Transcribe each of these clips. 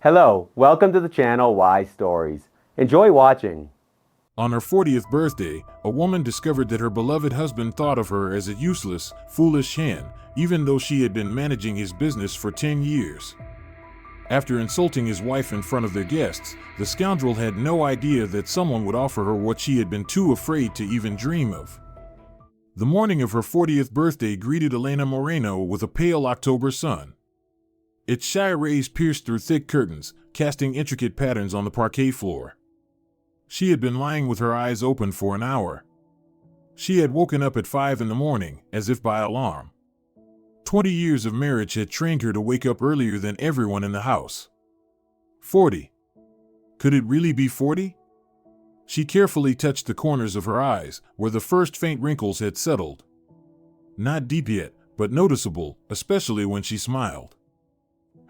Hello, welcome to the channel Why Stories. Enjoy watching. On her 40th birthday, a woman discovered that her beloved husband thought of her as a useless, foolish hen, even though she had been managing his business for 10 years. After insulting his wife in front of their guests, the scoundrel had no idea that someone would offer her what she had been too afraid to even dream of. The morning of her 40th birthday greeted Elena Moreno with a pale October sun. Its shy rays pierced through thick curtains, casting intricate patterns on the parquet floor. She had been lying with her eyes open for an hour. She had woken up at 5 in the morning, as if by alarm. 20 years of marriage had trained her to wake up earlier than everyone in the house. 40. Could it really be 40? She carefully touched the corners of her eyes, where the first faint wrinkles had settled. Not deep yet, but noticeable, especially when she smiled.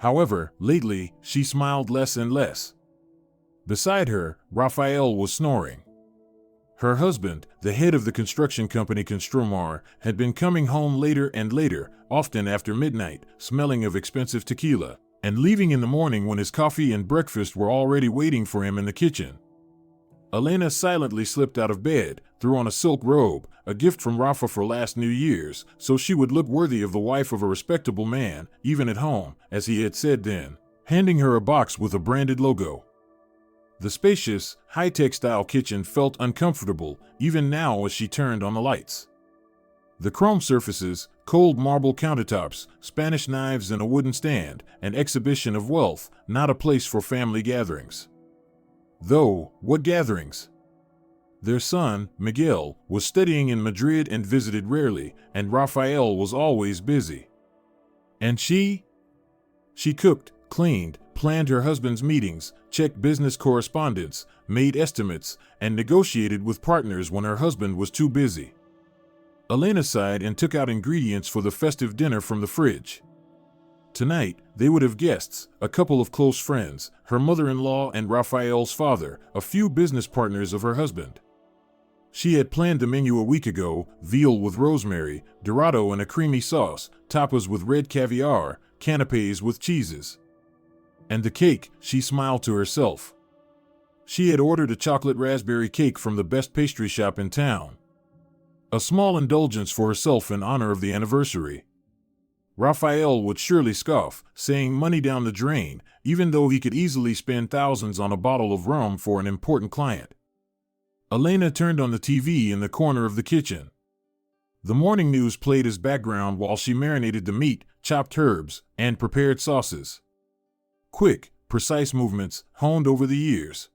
However, lately, she smiled less and less. Beside her, Raphael was snoring. Her husband, the head of the construction company Construmar, had been coming home later and later, often after midnight, smelling of expensive tequila, and leaving in the morning when his coffee and breakfast were already waiting for him in the kitchen. Elena silently slipped out of bed, threw on a silk robe, a gift from Rafa for last New Year's, so she would look worthy of the wife of a respectable man, even at home, as he had said then, handing her a box with a branded logo. The spacious, high-tech style kitchen felt uncomfortable, even now as she turned on the lights. The chrome surfaces, cold marble countertops, Spanish knives and a wooden stand, an exhibition of wealth, not a place for family gatherings. Though, what gatherings? Their son, Miguel, was studying in Madrid and visited rarely, and Raphael was always busy. And she? She cooked, cleaned, planned her husband's meetings, checked business correspondence, made estimates, and negotiated with partners when her husband was too busy. Elena sighed and took out ingredients for the festive dinner from the fridge. Tonight, they would have guests, a couple of close friends, her mother-in-law and Raphael's father, a few business partners of her husband. She had planned the menu a week ago: veal with rosemary, dorado and a creamy sauce, tapas with red caviar, canapes with cheeses. And the cake, she smiled to herself. She had ordered a chocolate raspberry cake from the best pastry shop in town. A small indulgence for herself in honor of the anniversary. Raphael would surely scoff, saying money down the drain, even though he could easily spend thousands on a bottle of rum for an important client. Elena turned on the TV in the corner of the kitchen. The morning news played as background while she marinated the meat, chopped herbs, and prepared sauces. Quick, precise movements, honed over the years.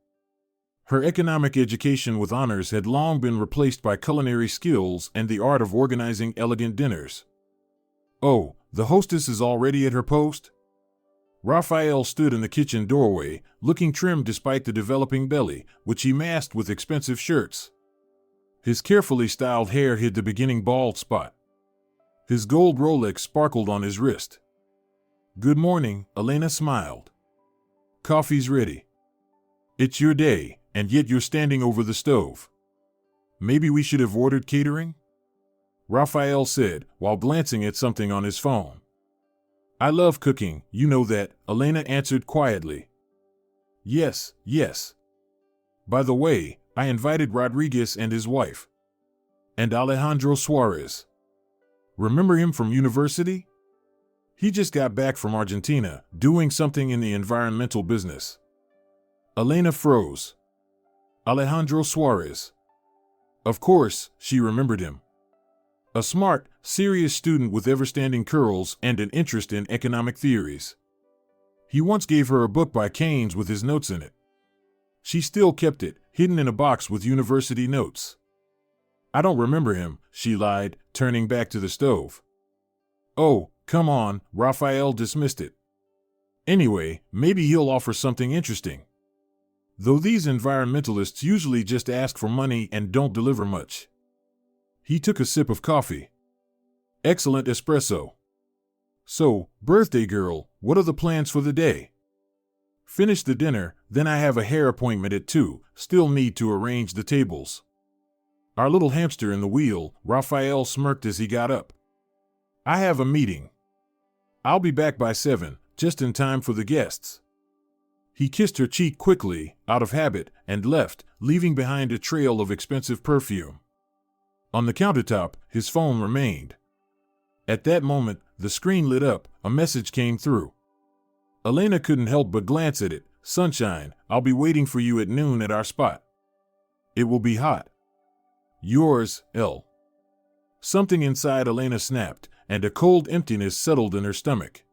Her economic education with honors had long been replaced by culinary skills and the art of organizing elegant dinners. Oh, the hostess is already at her post? Raphael stood in the kitchen doorway, looking trim despite the developing belly, which he masked with expensive shirts. His carefully styled hair hid the beginning bald spot. His gold Rolex sparkled on his wrist. "Good morning," Elena smiled. "Coffee's ready. It's your day, and yet you're standing over the stove. Maybe we should have ordered catering?" Raphael said, while glancing at something on his phone. "I love cooking, you know that," Elena answered quietly. Yes. By the way, I invited Rodriguez and his wife. And Alejandro Suarez. Remember him from university? He just got back from Argentina, doing something in the environmental business." Elena froze. Alejandro Suarez. Of course, she remembered him. A smart, serious student with ever-standing curls and an interest in economic theories. He once gave her a book by Keynes with his notes in it. She still kept it, hidden in a box with university notes. "I don't remember him," she lied, turning back to the stove. "Oh, come on," Raphael dismissed it. "Anyway, maybe he'll offer something interesting. Though these environmentalists usually just ask for money and don't deliver much." He took a sip of coffee. "Excellent espresso. So, birthday girl, what are the plans for the day?" "Finish the dinner, then I have a hair appointment at 2, still need to arrange the tables." "Our little hamster in the wheel," Raphael smirked as he got up. "I have a meeting. I'll be back by 7, just in time for the guests." He kissed her cheek quickly, out of habit, and left, leaving behind a trail of expensive perfume. On the countertop, his phone remained. At that moment, the screen lit up, a message came through. Elena couldn't help but glance at it. "Sunshine, I'll be waiting for you at noon at our spot. It will be hot. Yours, L." Something inside Elena snapped, and a cold emptiness settled in her stomach.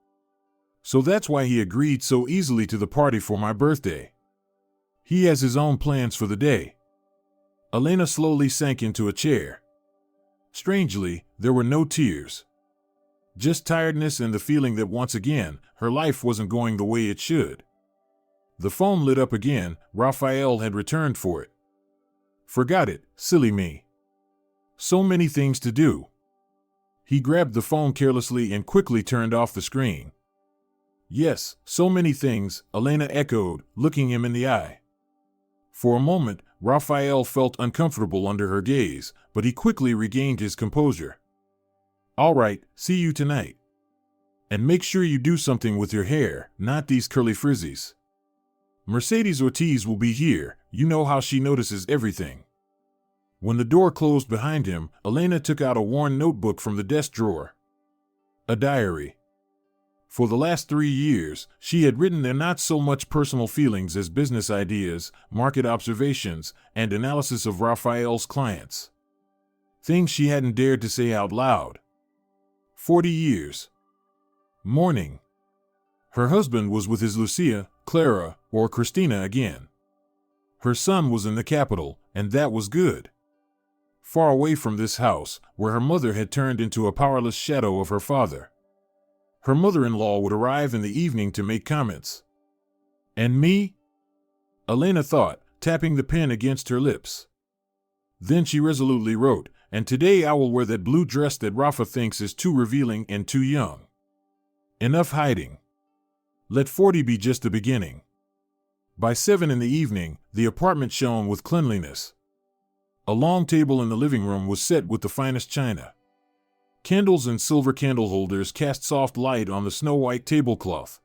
So that's why he agreed so easily to the party for my birthday. He has his own plans for the day. Elena slowly sank into a chair. Strangely, there were no tears. Just tiredness and the feeling that once again, her life wasn't going the way it should. The phone lit up again. Raphael had returned for it. Forgot it, silly me. So many things to do. He grabbed the phone carelessly and quickly turned off the screen. Yes, so many things, Elena echoed, looking him in the eye. For a moment, Raphael felt uncomfortable under her gaze, but he quickly regained his composure. "All right, see you tonight. And make sure you do something with your hair, not these curly frizzies. Mercedes Ortiz will be here, you know how she notices everything." When the door closed behind him, Elena took out a worn notebook from the desk drawer. A diary. For the last 3 years, she had written there not so much personal feelings as business ideas, market observations, and analysis of Raphael's clients. Things she hadn't dared to say out loud. 40 years. Morning. Her husband was with his Lucia, Clara, or Christina again. Her son was in the capital, and that was good. Far away from this house, where her mother had turned into a powerless shadow of her father. Her mother-in-law would arrive in the evening to make comments. And me? Elena thought, tapping the pen against her lips. Then she resolutely wrote, "And today I will wear that blue dress that Rafa thinks is too revealing and too young. Enough hiding. Let 40 be just the beginning." By 7 in the evening, the apartment shone with cleanliness. A long table in the living room was set with the finest china. Candles and silver candle holders cast soft light on the snow-white tablecloth.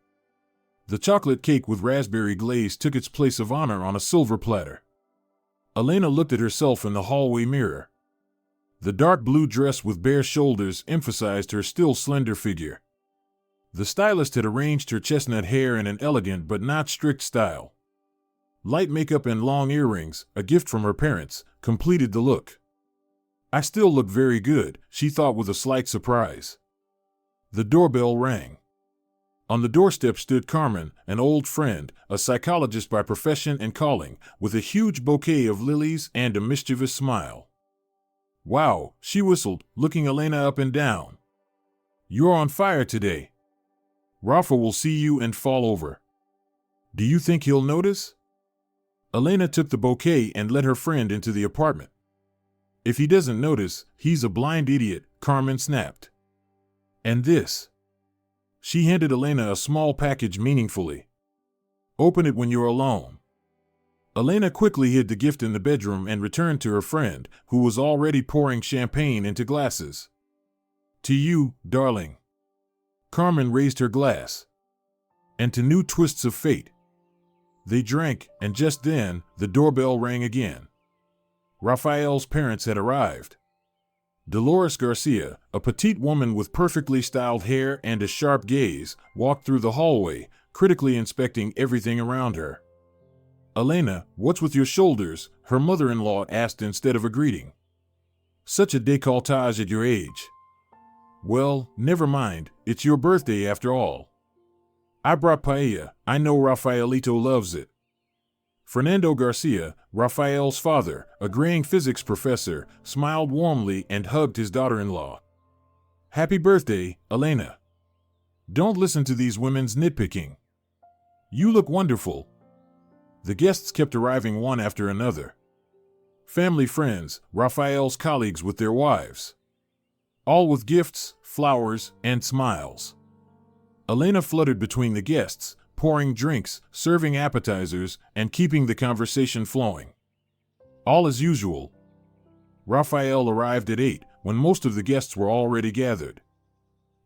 The chocolate cake with raspberry glaze took its place of honor on a silver platter. Elena looked at herself in the hallway mirror. The dark blue dress with bare shoulders emphasized her still slender figure. The stylist had arranged her chestnut hair in an elegant but not strict style. Light makeup and long earrings, a gift from her parents, completed the look. "I still look very good," she thought with a slight surprise. The doorbell rang. On the doorstep stood Carmen, an old friend, a psychologist by profession and calling, with a huge bouquet of lilies and a mischievous smile. "Wow," she whistled, looking Elena up and down. "You're on fire today. Rafa will see you and fall over. Do you think he'll notice?" Elena took the bouquet and led her friend into the apartment. "If he doesn't notice, he's a blind idiot," Carmen snapped. "And this?" She handed Elena a small package meaningfully. "Open it when you're alone." Elena quickly hid the gift in the bedroom and returned to her friend, who was already pouring champagne into glasses. "To you, darling." Carmen raised her glass. "And to new twists of fate." They drank, and just then, the doorbell rang again. Raphael's parents had arrived. Dolores Garcia, a petite woman with perfectly styled hair and a sharp gaze, walked through the hallway, critically inspecting everything around her. "Elena, what's with your shoulders?" her mother-in-law asked instead of a greeting. "Such a décolletage at your age." "Well, never mind, it's your birthday after all. I brought paella, I know Rafaelito loves it." Fernando Garcia, Raphael's father, a graying physics professor, smiled warmly and hugged his daughter-in-law. "Happy birthday, Elena. Don't listen to these women's nitpicking. You look wonderful." The guests kept arriving one after another. Family friends, Raphael's colleagues with their wives. All with gifts, flowers, and smiles. Elena fluttered between the guests, pouring drinks, serving appetizers, and keeping the conversation flowing. All as usual. Raphael arrived at 8, when most of the guests were already gathered.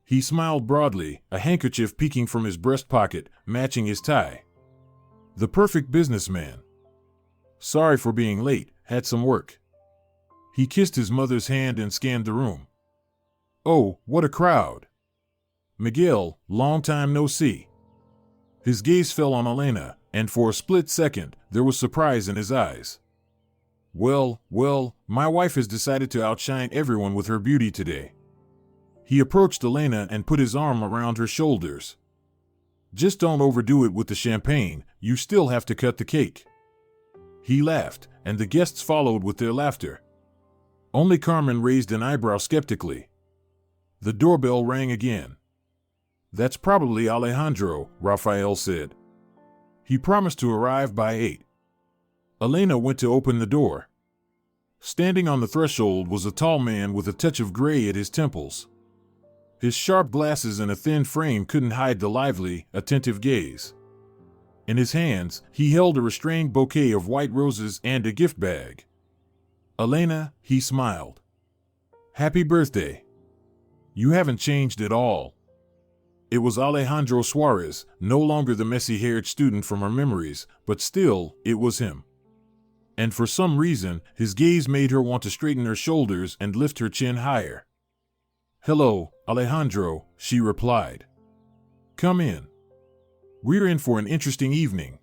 He smiled broadly, a handkerchief peeking from his breast pocket, matching his tie. The perfect businessman. Sorry for being late, had some work. He kissed his mother's hand and scanned the room. Oh, what a crowd. Miguel, long time no see. His gaze fell on Elena, and for a split second, there was surprise in his eyes. Well, my wife has decided to outshine everyone with her beauty today. He approached Elena and put his arm around her shoulders. Just don't overdo it with the champagne, you still have to cut the cake. He laughed, and the guests followed with their laughter. Only Carmen raised an eyebrow skeptically. The doorbell rang again. That's probably Alejandro, Rafael said. He promised to arrive by 8. Elena went to open the door. Standing on the threshold was a tall man with a touch of gray at his temples. His sharp glasses and a thin frame couldn't hide the lively, attentive gaze. In his hands, he held a restrained bouquet of white roses and a gift bag. Elena, he smiled. Happy birthday. You haven't changed at all. It was Alejandro Suarez, no longer the messy-haired student from her memories, but still, it was him. And for some reason, his gaze made her want to straighten her shoulders and lift her chin higher. Hello, Alejandro, she replied. Come in. We're in for an interesting evening.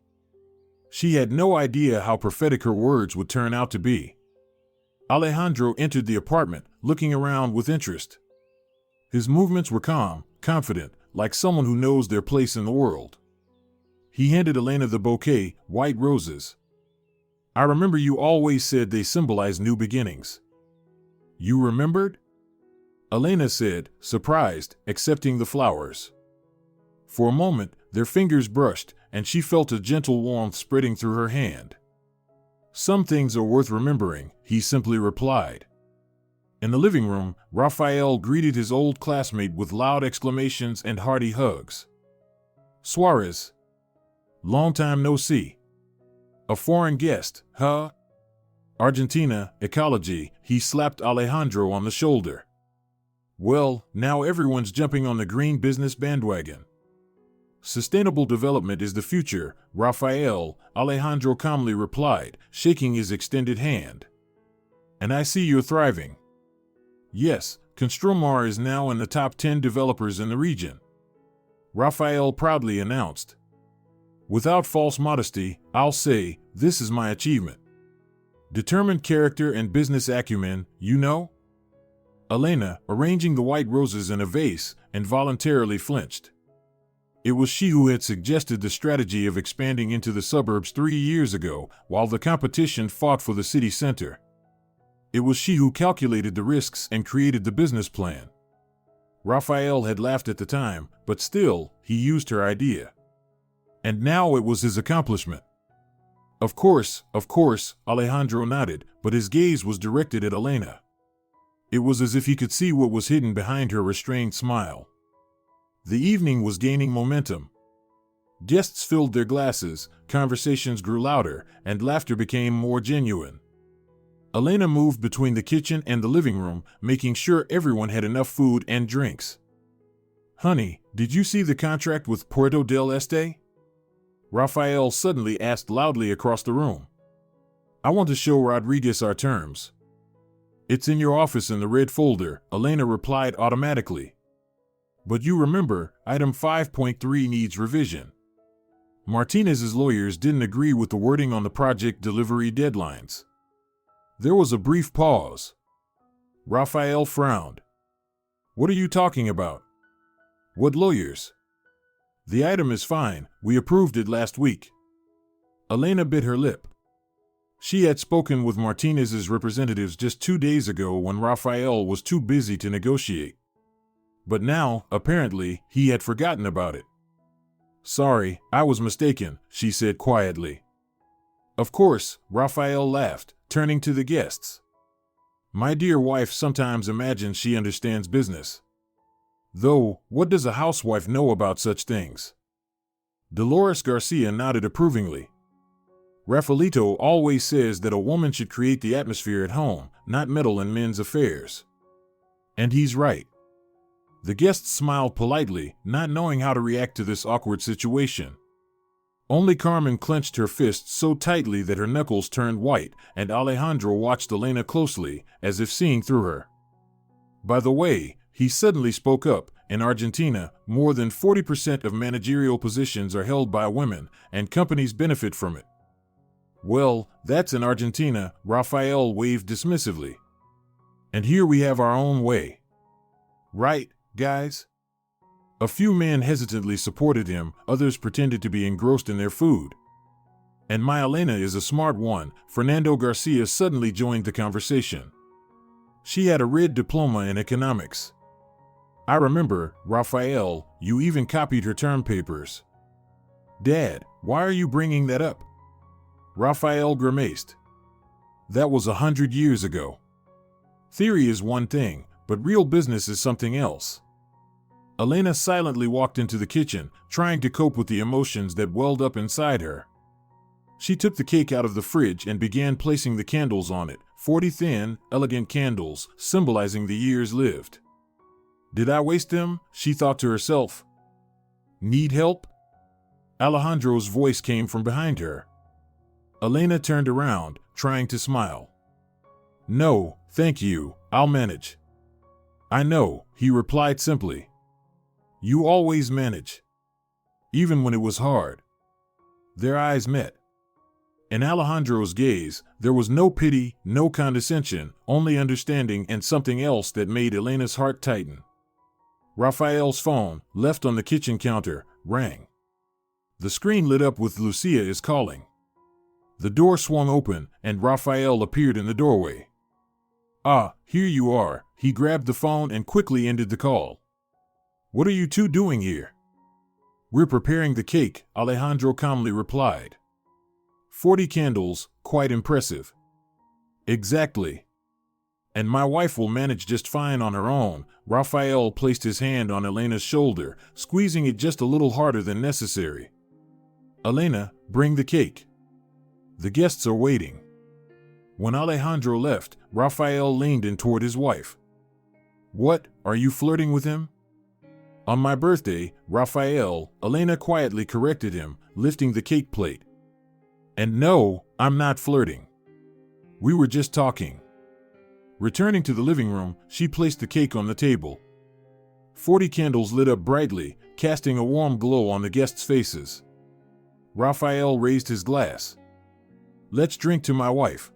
She had no idea how prophetic her words would turn out to be. Alejandro entered the apartment, looking around with interest. His movements were calm, confident, like someone who knows their place in the world. He handed Elena the bouquet, white roses. I remember you always said they symbolize new beginnings. You remembered? Elena said, surprised, accepting the flowers. For a moment, their fingers brushed, and she felt a gentle warmth spreading through her hand. Some things are worth remembering, he simply replied. In the living room, Rafael greeted his old classmate with loud exclamations and hearty hugs. Suarez. Long time no see. A foreign guest, huh? Argentina, ecology, he slapped Alejandro on the shoulder. Well, now everyone's jumping on the green business bandwagon. Sustainable development is the future, Rafael, Alejandro calmly replied, shaking his extended hand. And I see you're thriving. Yes, Construmar is now in the top 10 developers in the region. Rafael proudly announced. Without false modesty, I'll say, this is my achievement. Determined character and business acumen, you know? Elena, arranging the white roses in a vase, involuntarily flinched. It was she who had suggested the strategy of expanding into the suburbs 3 years ago, while the competition fought for the city center. It was she who calculated the risks and created the business plan. Rafael had laughed at the time, but still, he used her idea. And now it was his accomplishment. Of course, Alejandro nodded, but his gaze was directed at Elena. It was as if he could see what was hidden behind her restrained smile. The evening was gaining momentum. Guests filled their glasses, conversations grew louder, and laughter became more genuine. Elena moved between the kitchen and the living room, making sure everyone had enough food and drinks. Honey, did you see the contract with Puerto del Este? Rafael suddenly asked loudly across the room. I want to show Rodriguez our terms. It's in your office in the red folder, Elena replied automatically. But you remember, item 5.3 needs revision. Martinez's lawyers didn't agree with the wording on the project delivery deadlines. There was a brief pause. Rafael frowned. What are you talking about? What lawyers? The item is fine, we approved it last week. Elena bit her lip. She had spoken with Martinez's representatives just 2 days ago when Rafael was too busy to negotiate. But now, apparently, he had forgotten about it. Sorry, I was mistaken, she said quietly. Of course, Rafael laughed, turning to the guests. My dear wife sometimes imagines she understands business. Though, what does a housewife know about such things? Dolores Garcia nodded approvingly. Rafaelito always says that a woman should create the atmosphere at home, not meddle in men's affairs. And he's right. The guests smiled politely, not knowing how to react to this awkward situation. Only Carmen clenched her fists so tightly that her knuckles turned white, and Alejandro watched Elena closely, as if seeing through her. By the way, he suddenly spoke up, in Argentina, more than 40% of managerial positions are held by women, and companies benefit from it. Well, that's in Argentina, Rafael waved dismissively. And here we have our own way. Right, guys? A few men hesitantly supported him, others pretended to be engrossed in their food. And my Elena is a smart one, Fernando Garcia suddenly joined the conversation. She had a red diploma in economics. I remember, Rafael, you even copied her term papers. Dad, why are you bringing that up? Rafael grimaced. That was 100 years ago. Theory is one thing, but real business is something else. Elena silently walked into the kitchen, trying to cope with the emotions that welled up inside her. She took the cake out of the fridge and began placing the candles on it, 40 thin, elegant candles, symbolizing the years lived. Did I waste them? She thought to herself. Need help? Alejandro's voice came from behind her. Elena turned around, trying to smile. No, thank you, I'll manage. I know, he replied simply. You always manage. Even when it was hard. Their eyes met. In Alejandro's gaze, there was no pity, no condescension, only understanding and something else that made Elena's heart tighten. Rafael's phone, left on the kitchen counter, rang. The screen lit up with Lucia is calling. The door swung open, and Rafael appeared in the doorway. Ah, here you are. He grabbed the phone and quickly ended the call. What are you two doing here? We're preparing the cake, Alejandro calmly replied. 40 candles, quite impressive. Exactly. And my wife will manage just fine on her own. Rafael placed his hand on Elena's shoulder, squeezing it just a little harder than necessary. Elena, bring the cake. The guests are waiting. When Alejandro left, Rafael leaned in toward his wife. What, are you flirting with him? On my birthday, Rafael, Elena quietly corrected him, lifting the cake plate. And no, I'm not flirting. We were just talking. Returning to the living room, she placed the cake on the table. 40 candles lit up brightly, casting a warm glow on the guests' faces. Rafael raised his glass. Let's drink to my wife.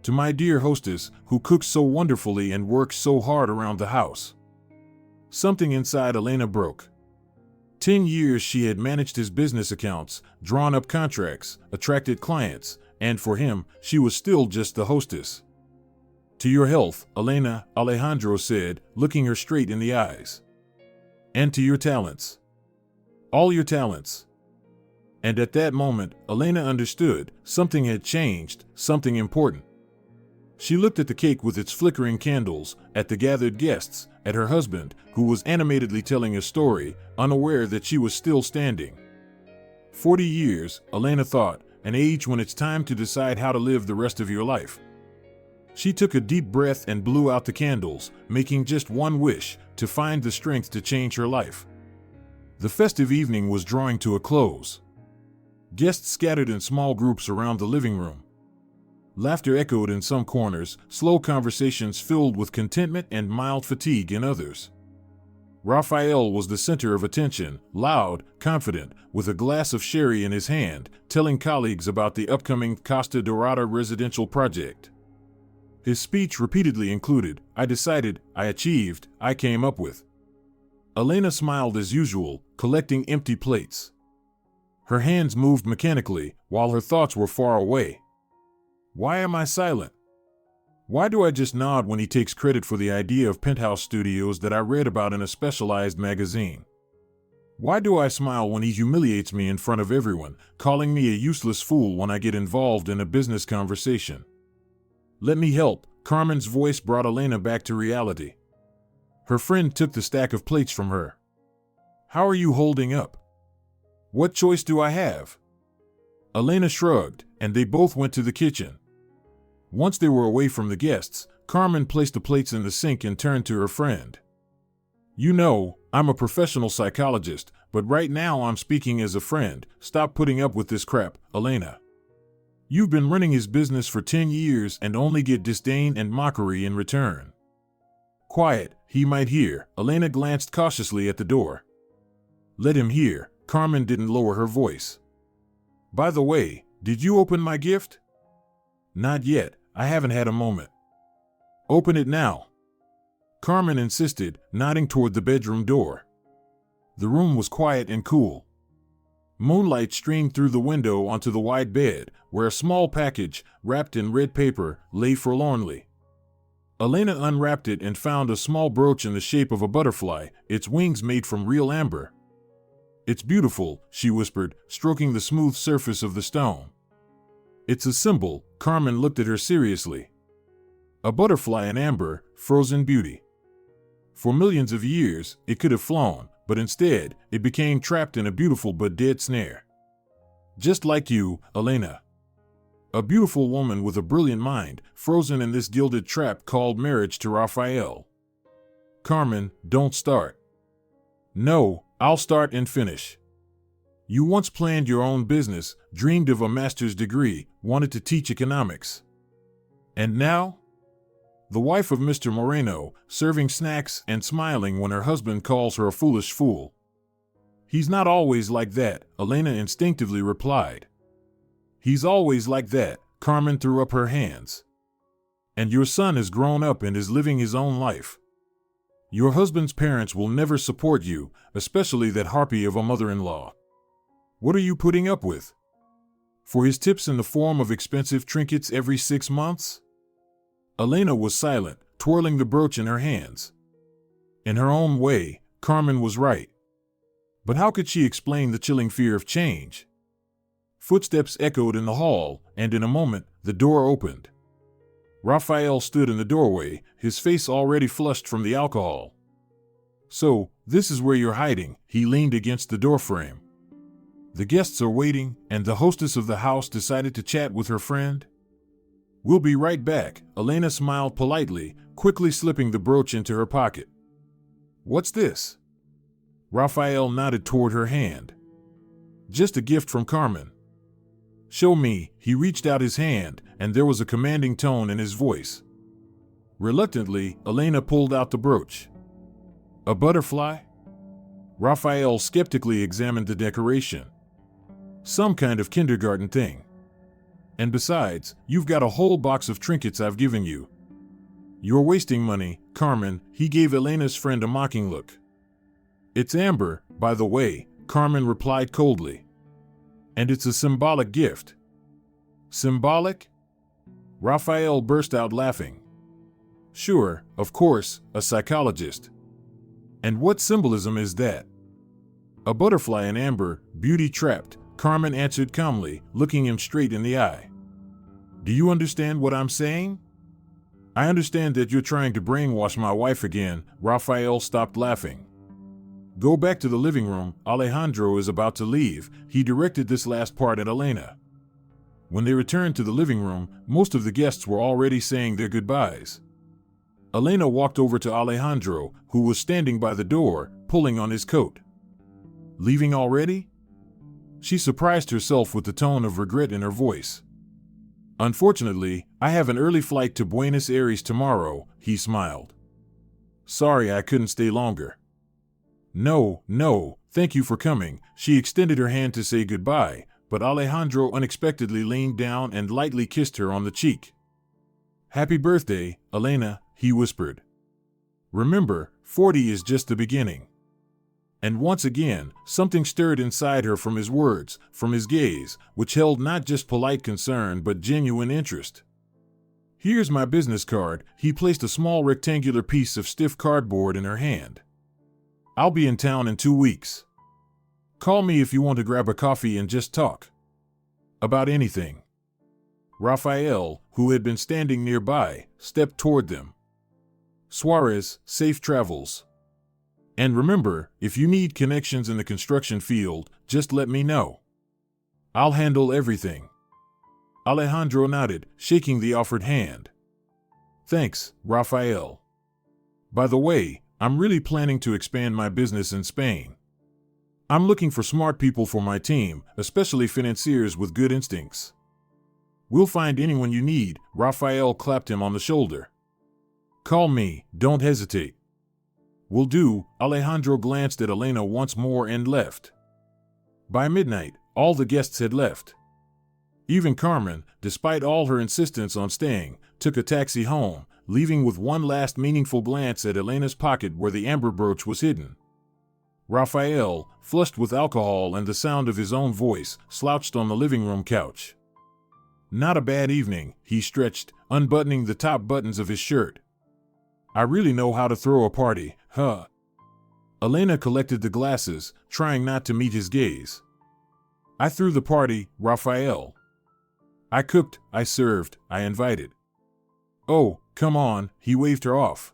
To my dear hostess, who cooks so wonderfully and works so hard around the house. Something inside Elena broke. 10 years she had managed his business accounts, drawn up contracts, attracted clients, and for him, she was still just the hostess. To your health, Elena, Alejandro said, looking her straight in the eyes. And to your talents. All your talents. And at that moment, Elena understood, something had changed, something important. She looked at the cake with its flickering candles, at the gathered guests, at her husband, who was animatedly telling a story, unaware that she was still standing. 40 years, Elena thought, an age when it's time to decide how to live the rest of your life. She took a deep breath and blew out the candles, making just one wish, to find the strength to change her life. The festive evening was drawing to a close. Guests scattered in small groups around the living room. Laughter echoed in some corners, slow conversations filled with contentment and mild fatigue in others. Rafael was the center of attention, loud, confident, with a glass of sherry in his hand, telling colleagues about the upcoming Costa Dorada residential project. His speech repeatedly included, I decided, I achieved, I came up with. Elena smiled as usual, collecting empty plates. Her hands moved mechanically, while her thoughts were far away. Why am I silent? Why do I just nod when he takes credit for the idea of penthouse studios that I read about in a specialized magazine? Why do I smile when he humiliates me in front of everyone, calling me a useless fool when I get involved in a business conversation? Let me help, Carmen's voice brought Elena back to reality. Her friend took the stack of plates from her. How are you holding up? What choice do I have? Elena shrugged, and they both went to the kitchen. Once they were away from the guests, Carmen placed the plates in the sink and turned to her friend. You know, I'm a professional psychologist, But right now I'm speaking as a friend. Stop putting up with this crap, Elena. You've been running his business for 10 years and only get disdain and mockery in return. Quiet, he might hear. Elena glanced cautiously at the door. Let him hear. Carmen didn't lower her voice. By the way, did you open my gift? Not yet. I haven't had a moment. Open it now. Carmen insisted, nodding toward the bedroom door. The room was quiet and cool. Moonlight streamed through the window onto the wide bed, where a small package, wrapped in red paper, lay forlornly. Elena unwrapped it and found a small brooch in the shape of a butterfly, its wings made from real amber. It's beautiful, she whispered, stroking the smooth surface of the stone. It's a symbol. Carmen looked at her seriously. A butterfly in amber, frozen beauty. For millions of years, it could have flown, but instead, it became trapped in a beautiful but dead snare. Just like you, Elena. A beautiful woman with a brilliant mind, frozen in this gilded trap called marriage to Raphael. Carmen, don't start. No, I'll start and finish. You once planned your own business, dreamed of a master's degree, wanted to teach economics. And now? The wife of Mr. Moreno, serving snacks and smiling when her husband calls her a foolish fool. He's not always like that, Elena instinctively replied. He's always like that, Carmen threw up her hands. And your son has grown up and is living his own life. Your husband's parents will never support you, especially that harpy of a mother-in-law. What are you putting up with? For his tips in the form of expensive trinkets every 6 months? Elena was silent, twirling the brooch in her hands. In her own way, Carmen was right. But how could she explain the chilling fear of change? Footsteps echoed in the hall, and in a moment, the door opened. Raphael stood in the doorway, his face already flushed from the alcohol. So, this is where you're hiding, he leaned against the doorframe. The guests are waiting, and the hostess of the house decided to chat with her friend. We'll be right back, Elena smiled politely, quickly slipping the brooch into her pocket. What's this? Raphael nodded toward her hand. Just a gift from Carmen. Show me, he reached out his hand, and there was a commanding tone in his voice. Reluctantly, Elena pulled out the brooch. A butterfly? Raphael skeptically examined the decoration. Some kind of kindergarten thing. And besides, you've got a whole box of trinkets I've given you. You're wasting money, Carmen, he gave Elena's friend a mocking look. It's amber, by the way, Carmen replied coldly. And it's a symbolic gift. Symbolic? Raphael burst out laughing. Sure, of course, a psychologist. And what symbolism is that? A butterfly in amber, beauty trapped, Carmen answered calmly, looking him straight in the eye. Do you understand what I'm saying? I understand that you're trying to brainwash my wife again, Raphael stopped laughing. Go back to the living room, Alejandro is about to leave, he directed this last part at Elena. When they returned to the living room, most of the guests were already saying their goodbyes. Elena walked over to Alejandro, who was standing by the door, pulling on his coat. Leaving already? She surprised herself with the tone of regret in her voice. Unfortunately, I have an early flight to Buenos Aires tomorrow, he smiled. Sorry I couldn't stay longer. No, thank you for coming, she extended her hand to say goodbye, but Alejandro unexpectedly leaned down and lightly kissed her on the cheek. Happy birthday, Elena, he whispered. Remember, 40 is just the beginning. And once again, something stirred inside her from his words, from his gaze, which held not just polite concern but genuine interest. Here's my business card, he placed a small rectangular piece of stiff cardboard in her hand. I'll be in town in 2 weeks. Call me if you want to grab a coffee and just talk. About anything. Raphael, who had been standing nearby, stepped toward them. Suarez, safe travels. And remember, if you need connections in the construction field, just let me know. I'll handle everything. Alejandro nodded, shaking the offered hand. Thanks, Raphael. By the way, I'm really planning to expand my business in Spain. I'm looking for smart people for my team, especially financiers with good instincts. We'll find anyone you need, Raphael clapped him on the shoulder. Call me, don't hesitate. Will do, Alejandro glanced at Elena once more and left. By midnight, all the guests had left. Even Carmen, despite all her insistence on staying, took a taxi home, leaving with one last meaningful glance at Elena's pocket where the amber brooch was hidden. Raphael, flushed with alcohol and the sound of his own voice, slouched on the living room couch. Not a bad evening, he stretched, unbuttoning the top buttons of his shirt. I really know how to throw a party, huh? Elena collected the glasses, trying not to meet his gaze. I threw the party, Raphael. I cooked, I served, I invited. Oh, come on, he waved her off.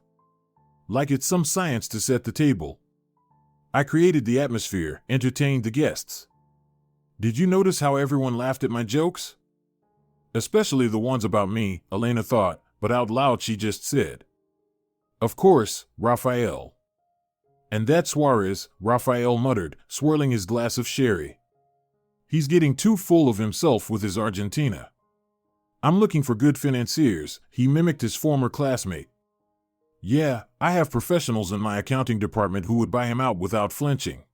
Like it's some science to set the table. I created the atmosphere, entertained the guests. Did you notice how everyone laughed at my jokes? Especially the ones about me, Elena thought, but out loud she just said. Of course, Raphael. And that Suarez, Raphael muttered, swirling his glass of sherry. He's getting too full of himself with his Argentina. I'm looking for good financiers, he mimicked his former classmate. Yeah, I have professionals in my accounting department who would buy him out without flinching.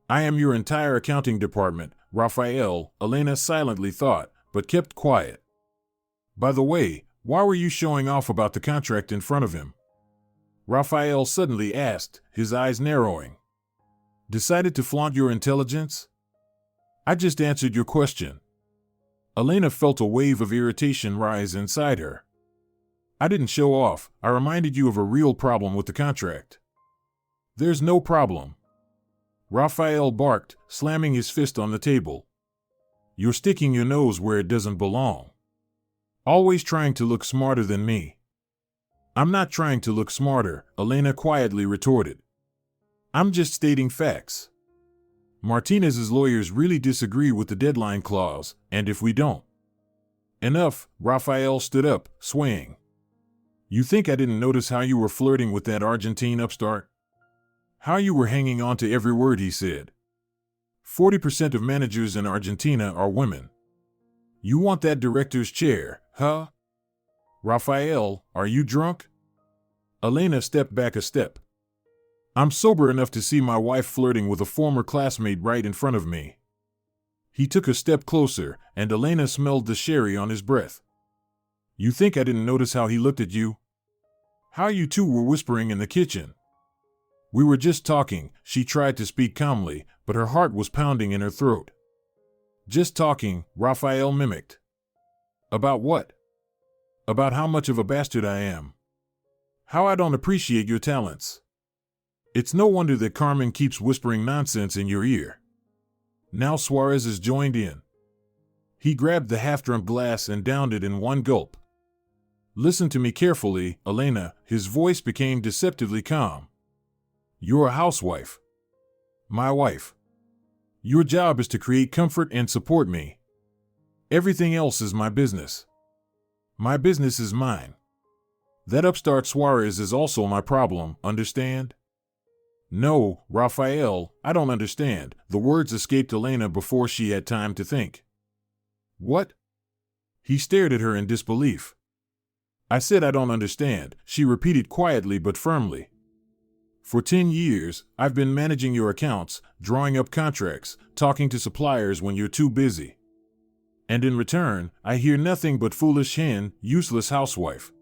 I am your entire accounting department, Raphael, Elena silently thought, but kept quiet. By the way, why were you showing off about the contract in front of him? Raphael suddenly asked, his eyes narrowing. Decided to flaunt your intelligence? I just answered your question. Elena felt a wave of irritation rise inside her. I didn't show off, I reminded you of a real problem with the contract. There's no problem. Raphael barked, slamming his fist on the table. You're sticking your nose where it doesn't belong. Always trying to look smarter than me. I'm not trying to look smarter, Elena quietly retorted. I'm just stating facts. Martinez's lawyers really disagree with the deadline clause, and if we don't. Enough, Raphael stood up, swaying. You think I didn't notice how you were flirting with that Argentine upstart? How you were hanging on to every word he said. 40% of managers in Argentina are women. You want that director's chair, huh? Raphael, are you drunk? Elena stepped back a step. I'm sober enough to see my wife flirting with a former classmate right in front of me. He took a step closer, and Elena smelled the sherry on his breath. You think I didn't notice how he looked at you? How you two were whispering in the kitchen. We were just talking, she tried to speak calmly, but her heart was pounding in her throat. Just talking, Raphael mimicked. About what? About how much of a bastard I am. How I don't appreciate your talents. It's no wonder that Carmen keeps whispering nonsense in your ear. Now Suarez has joined in. He grabbed the half-drunk glass and downed it in one gulp. Listen to me carefully, Elena, his voice became deceptively calm. You're a housewife. My wife. Your job is to create comfort and support me. Everything else is my business. My business is mine. That upstart Suarez is also my problem, understand? No, Raphael, I don't understand. The words escaped Elena before she had time to think. What? He stared at her in disbelief. I said I don't understand, she repeated quietly but firmly. For 10 years, I've been managing your accounts, drawing up contracts, talking to suppliers when you're too busy. And in return, I hear nothing but foolish hen, useless housewife.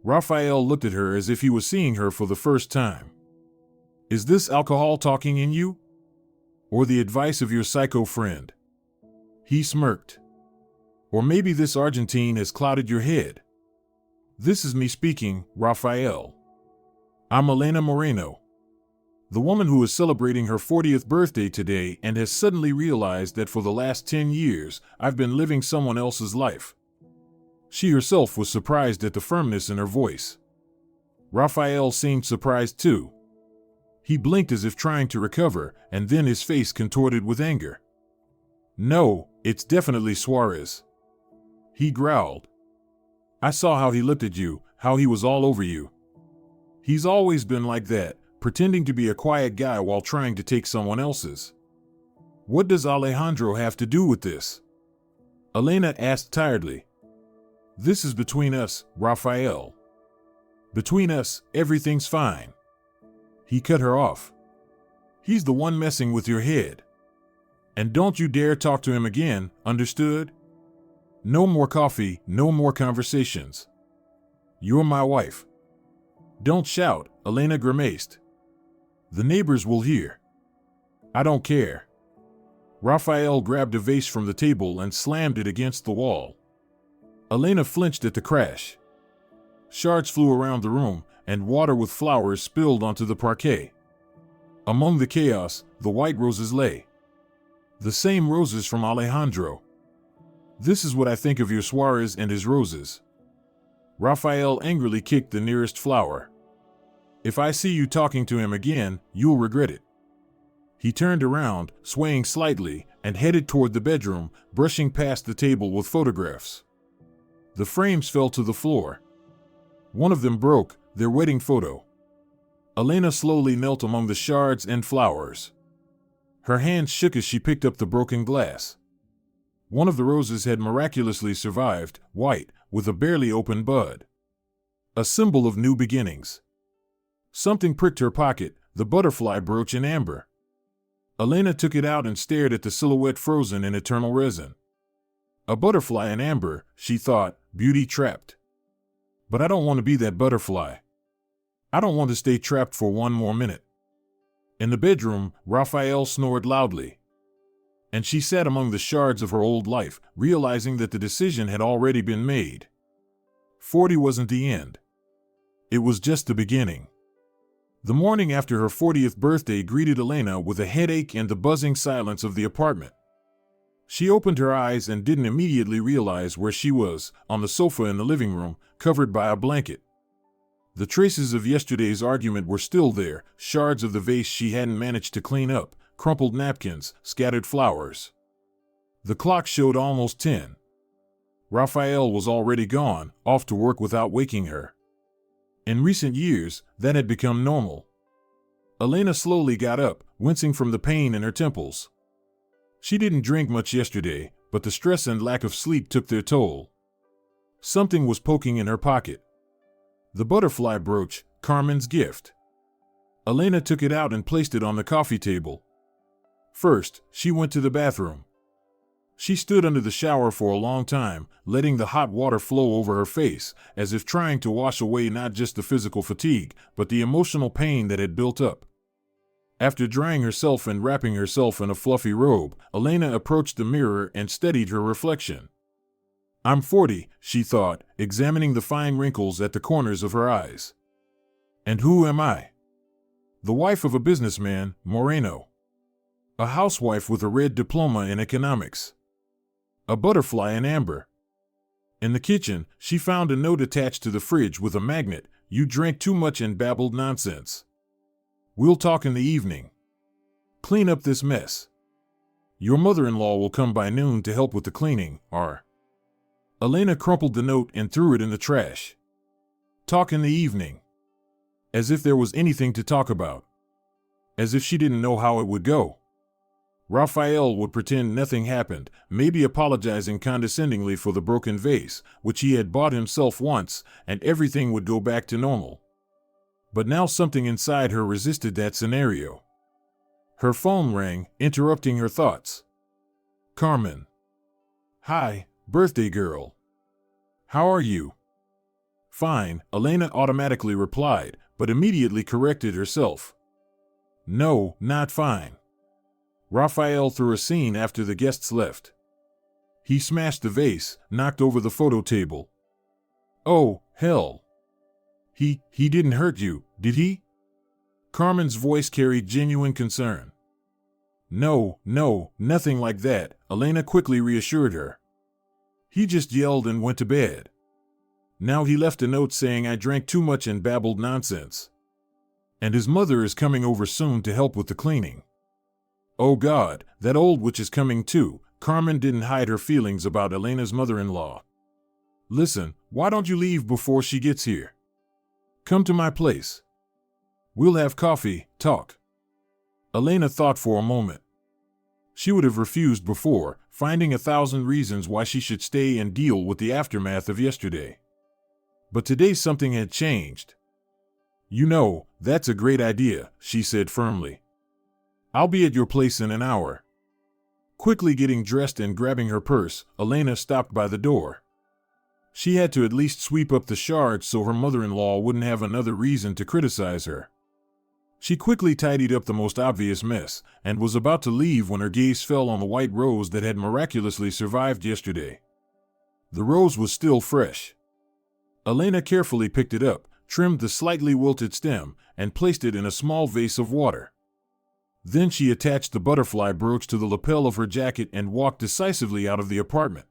Raphael looked at her as if he was seeing her for the first time. Is this alcohol talking in you? Or the advice of your psycho friend? He smirked. Or maybe this Argentine has clouded your head. This is me speaking, Raphael. I'm Elena Moreno. The woman who is celebrating her 40th birthday today and has suddenly realized that for the last 10 years, I've been living someone else's life. She herself was surprised at the firmness in her voice. Raphael seemed surprised too. He blinked as if trying to recover, and then his face contorted with anger. No, it's definitely Suarez. He growled. I saw how he looked at you, how he was all over you. He's always been like that, pretending to be a quiet guy while trying to take someone else's. What does Alejandro have to do with this? Elena asked tiredly. This is between us, Rafael. Between us, everything's fine. He cut her off. He's the one messing with your head. And don't you dare talk to him again, understood? No more coffee, no more conversations. You're my wife. Don't shout, Elena grimaced. The neighbors will hear. I don't care. Rafael grabbed a vase from the table and slammed it against the wall. Elena flinched at the crash. Shards flew around the room, and water with flowers spilled onto the parquet. Among the chaos, the white roses lay. The same roses from Alejandro. This is what I think of your Suarez and his roses. Rafael angrily kicked the nearest flower. If I see you talking to him again, you'll regret it. He turned around, swaying slightly, and headed toward the bedroom, brushing past the table with photographs. The frames fell to the floor. One of them broke, their wedding photo. Elena slowly knelt among the shards and flowers. Her hands shook as she picked up the broken glass. One of the roses had miraculously survived, white, with a barely open bud. A symbol of new beginnings. Something pricked her pocket, the butterfly brooch in amber. Elena took it out and stared at the silhouette frozen in eternal resin. A butterfly in amber, she thought, beauty trapped. But I don't want to be that butterfly. I don't want to stay trapped for one more minute. In the bedroom, Rafael snored loudly. And she sat among the shards of her old life, realizing that the decision had already been made. 40 wasn't the end. It was just the beginning. The morning after her 40th birthday greeted Elena with a headache and the buzzing silence of the apartment. She opened her eyes and didn't immediately realize where she was, on the sofa in the living room, covered by a blanket. The traces of yesterday's argument were still there, shards of the vase she hadn't managed to clean up, crumpled napkins, scattered flowers. The clock showed almost 10. Rafael was already gone, off to work without waking her. In recent years, that had become normal. Elena slowly got up, wincing from the pain in her temples. She didn't drink much yesterday, but the stress and lack of sleep took their toll. Something was poking in her pocket. The butterfly brooch, Carmen's gift. Elena took it out and placed it on the coffee table. First, she went to the bathroom. She stood under the shower for a long time, letting the hot water flow over her face, as if trying to wash away not just the physical fatigue, but the emotional pain that had built up. After drying herself and wrapping herself in a fluffy robe, Elena approached the mirror and studied her reflection. I'm 40, she thought, examining the fine wrinkles at the corners of her eyes. And who am I? The wife of a businessman, Moreno. A housewife with a red diploma in economics. A butterfly in amber. In the kitchen, she found a note attached to the fridge with a magnet. You drank too much and babbled nonsense. We'll talk in the evening. Clean up this mess. Your mother-in-law will come by noon to help with the cleaning, Elena crumpled the note and threw it in the trash. Talk in the evening. As if there was anything to talk about. As if she didn't know how it would go. Rafael would pretend nothing happened, maybe apologizing condescendingly for the broken vase, which he had bought himself once, and everything would go back to normal. But now something inside her resisted that scenario. Her phone rang, interrupting her thoughts. Carmen. Hi, birthday girl. How are you? Fine, Elena automatically replied, but immediately corrected herself. No, not fine. Rafael threw a scene after the guests left. He smashed the vase, knocked over the photo table. Oh, hell. He didn't hurt you, did he? Carmen's voice carried genuine concern. No, nothing like that, Elena quickly reassured her. He just yelled and went to bed. Now he left a note saying I drank too much and babbled nonsense. And his mother is coming over soon to help with the cleaning. Oh God, that old witch is coming too. Carmen didn't hide her feelings about Elena's mother-in-law. Listen, why don't you leave before she gets here? Come to my place. We'll have coffee, talk. Elena thought for a moment. She would have refused before, finding 1,000 reasons why she should stay and deal with the aftermath of yesterday. But today something had changed. You know, that's a great idea, she said firmly. I'll be at your place in an hour. Quickly getting dressed and grabbing her purse, Elena stopped by the door. She had to at least sweep up the shards so her mother-in-law wouldn't have another reason to criticize her. She quickly tidied up the most obvious mess, and was about to leave when her gaze fell on the white rose that had miraculously survived yesterday. The rose was still fresh. Elena carefully picked it up, trimmed the slightly wilted stem, and placed it in a small vase of water. Then she attached the butterfly brooch to the lapel of her jacket and walked decisively out of the apartment.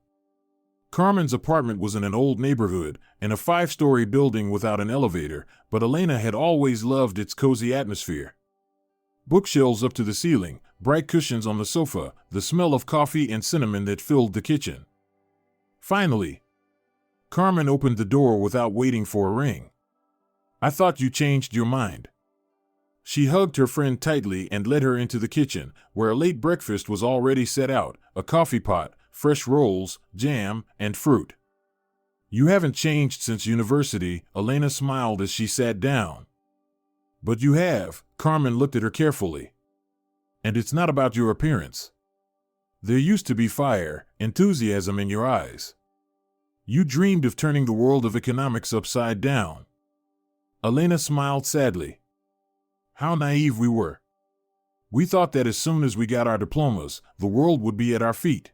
Carmen's apartment was in an old neighborhood, in a 5-story building without an elevator, but Elena had always loved its cozy atmosphere. Bookshelves up to the ceiling, bright cushions on the sofa, the smell of coffee and cinnamon that filled the kitchen. Finally, Carmen opened the door without waiting for a ring. I thought you changed your mind. She hugged her friend tightly and led her into the kitchen, where a late breakfast was already set out, a coffee pot, fresh rolls, jam, and fruit. You haven't changed since university, Elena smiled as she sat down. But you have, Carmen looked at her carefully. And it's not about your appearance. There used to be fire, enthusiasm in your eyes. You dreamed of turning the world of economics upside down. Elena smiled sadly. How naive we were. We thought that as soon as we got our diplomas, the world would be at our feet.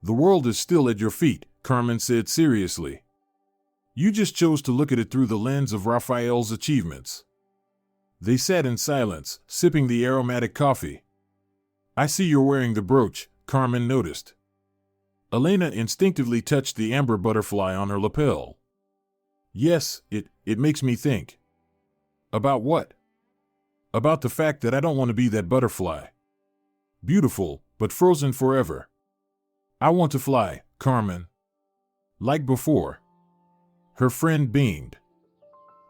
The world is still at your feet, Carmen said seriously. You just chose to look at it through the lens of Raphael's achievements. They sat in silence, sipping the aromatic coffee. I see you're wearing the brooch, Carmen noticed. Elena instinctively touched the amber butterfly on her lapel. Yes, it makes me think. About what? About the fact that I don't want to be that butterfly. Beautiful, but frozen forever. I want to fly, Carmen. Like before. Her friend beamed.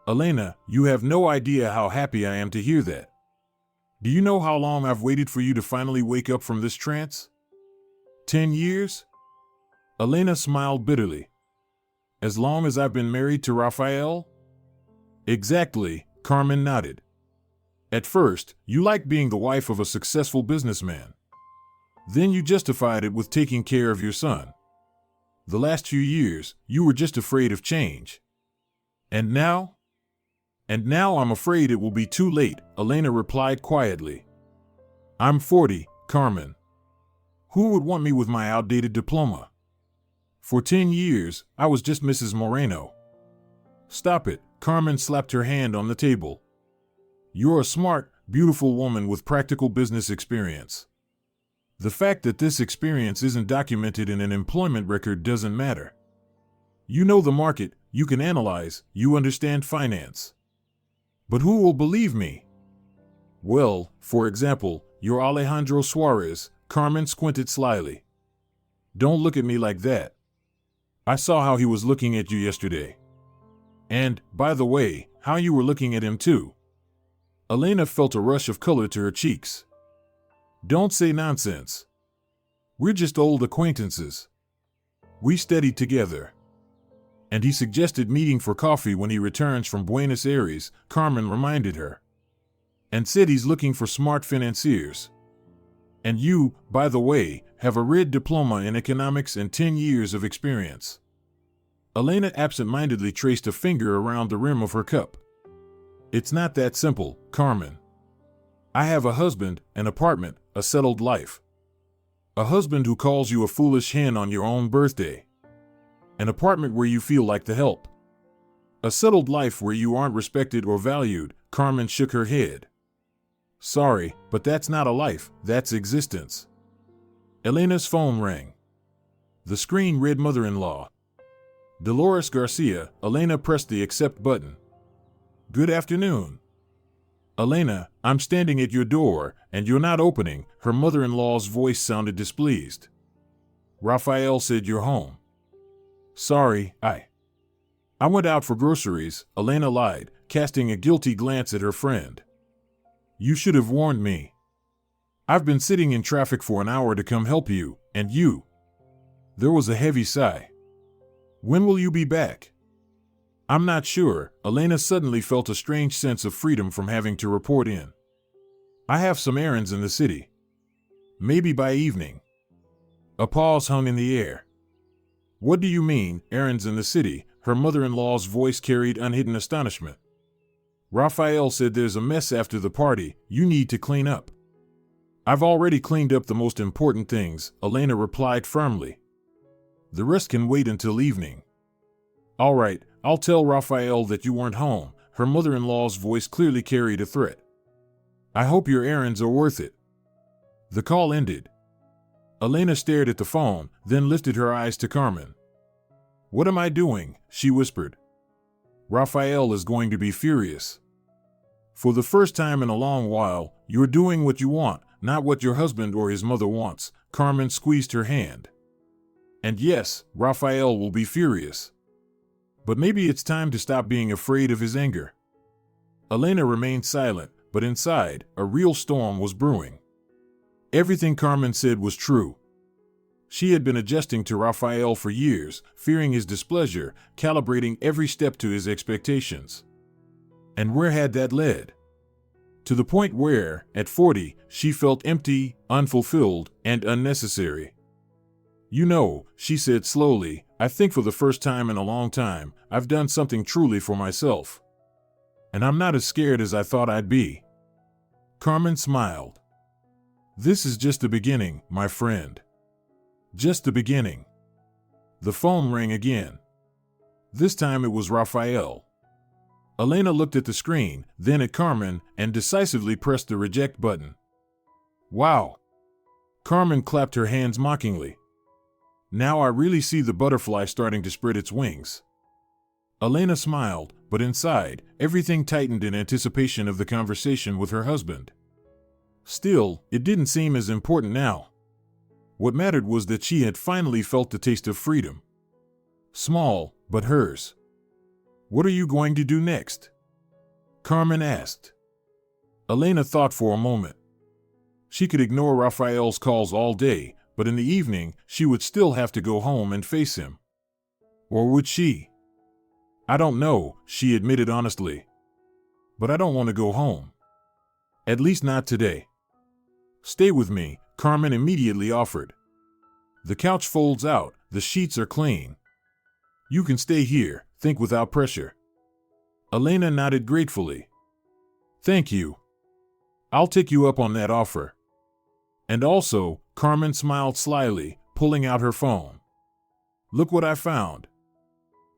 Elena, you have no idea how happy I am to hear that. Do you know how long I've waited for you to finally wake up from this trance? 10 years? Elena smiled bitterly. As long as I've been married to Raphael? Exactly, Carmen nodded. At first, you liked being the wife of a successful businessman. Then you justified it with taking care of your son. The last few years, you were just afraid of change. And now? And now I'm afraid it will be too late, Elena replied quietly. I'm 40, Carmen. Who would want me with my outdated diploma? For 10 years, I was just Mrs. Moreno. Stop it, Carmen slapped her hand on the table. You're a smart, beautiful woman with practical business experience. The fact that this experience isn't documented in an employment record doesn't matter. You know the market, you can analyze, you understand finance. But who will believe me? Well, for example, you're Alejandro Suarez, Carmen squinted slyly. Don't look at me like that. I saw how he was looking at you yesterday. And, by the way, how you were looking at him too. Elena felt a rush of color to her cheeks. Don't say nonsense. We're just old acquaintances. We studied together. And he suggested meeting for coffee when he returns from Buenos Aires, Carmen reminded her. And said he's looking for smart financiers. And you, by the way, have a red diploma in economics and 10 years of experience. Elena absent-mindedly traced a finger around the rim of her cup. It's not that simple, Carmen. I have a husband, an apartment, a settled life. A husband who calls you a foolish hen on your own birthday. An apartment where you feel like the help. A settled life where you aren't respected or valued, Carmen shook her head. Sorry, but that's not a life, that's existence. Elena's phone rang. The screen read mother-in-law. Dolores Garcia. Elena pressed the accept button. Good afternoon. Elena, I'm standing at your door, and you're not opening, her mother-in-law's voice sounded displeased. Raphael said you're home. Sorry, I went out for groceries, Elena lied, casting a guilty glance at her friend. You should have warned me. I've been sitting in traffic for an hour to come help you, and you. There was a heavy sigh. When will you be back? I'm not sure. Elena suddenly felt a strange sense of freedom from having to report in. I have some errands in the city. Maybe by evening. A pause hung in the air. What do you mean, errands in the city? Her mother-in-law's voice carried unhidden astonishment. Raphael said there's a mess after the party, you need to clean up. I've already cleaned up the most important things, Elena replied firmly. The rest can wait until evening. All right, I'll tell Raphael that you weren't home. Her mother-in-law's voice clearly carried a threat. I hope your errands are worth it. The call ended. Elena stared at the phone, then lifted her eyes to Carmen. What am I doing? She whispered. Raphael is going to be furious. For the first time in a long while, you're doing what you want, not what your husband or his mother wants. Carmen squeezed her hand. And yes, Raphael will be furious. But maybe it's time to stop being afraid of his anger. Elena remained silent, but inside, a real storm was brewing. Everything Carmen said was true. She had been adjusting to Raphael for years, fearing his displeasure, calibrating every step to his expectations. And where had that led? To the point where, at 40, she felt empty, unfulfilled, and unnecessary. You know, she said slowly, I think for the first time in a long time, I've done something truly for myself. And I'm not as scared as I thought I'd be. Carmen smiled. This is just the beginning, my friend. Just the beginning. The phone rang again. This time it was Raphael. Elena looked at the screen, then at Carmen, and decisively pressed the reject button. Wow! Carmen clapped her hands mockingly. Now I really see the butterfly starting to spread its wings. Elena smiled, but inside, everything tightened in anticipation of the conversation with her husband. Still, it didn't seem as important now. What mattered was that she had finally felt the taste of freedom. Small, but hers. What are you going to do next? Carmen asked. Elena thought for a moment. She could ignore Raphael's calls all day, but in the evening, she would still have to go home and face him. Or would she? I don't know, she admitted honestly. But I don't want to go home. At least not today. Stay with me, Carmen immediately offered. The couch folds out, the sheets are clean. You can stay here, think without pressure. Elena nodded gratefully. Thank you. I'll take you up on that offer. And also, Carmen smiled slyly, pulling out her phone. Look what I found.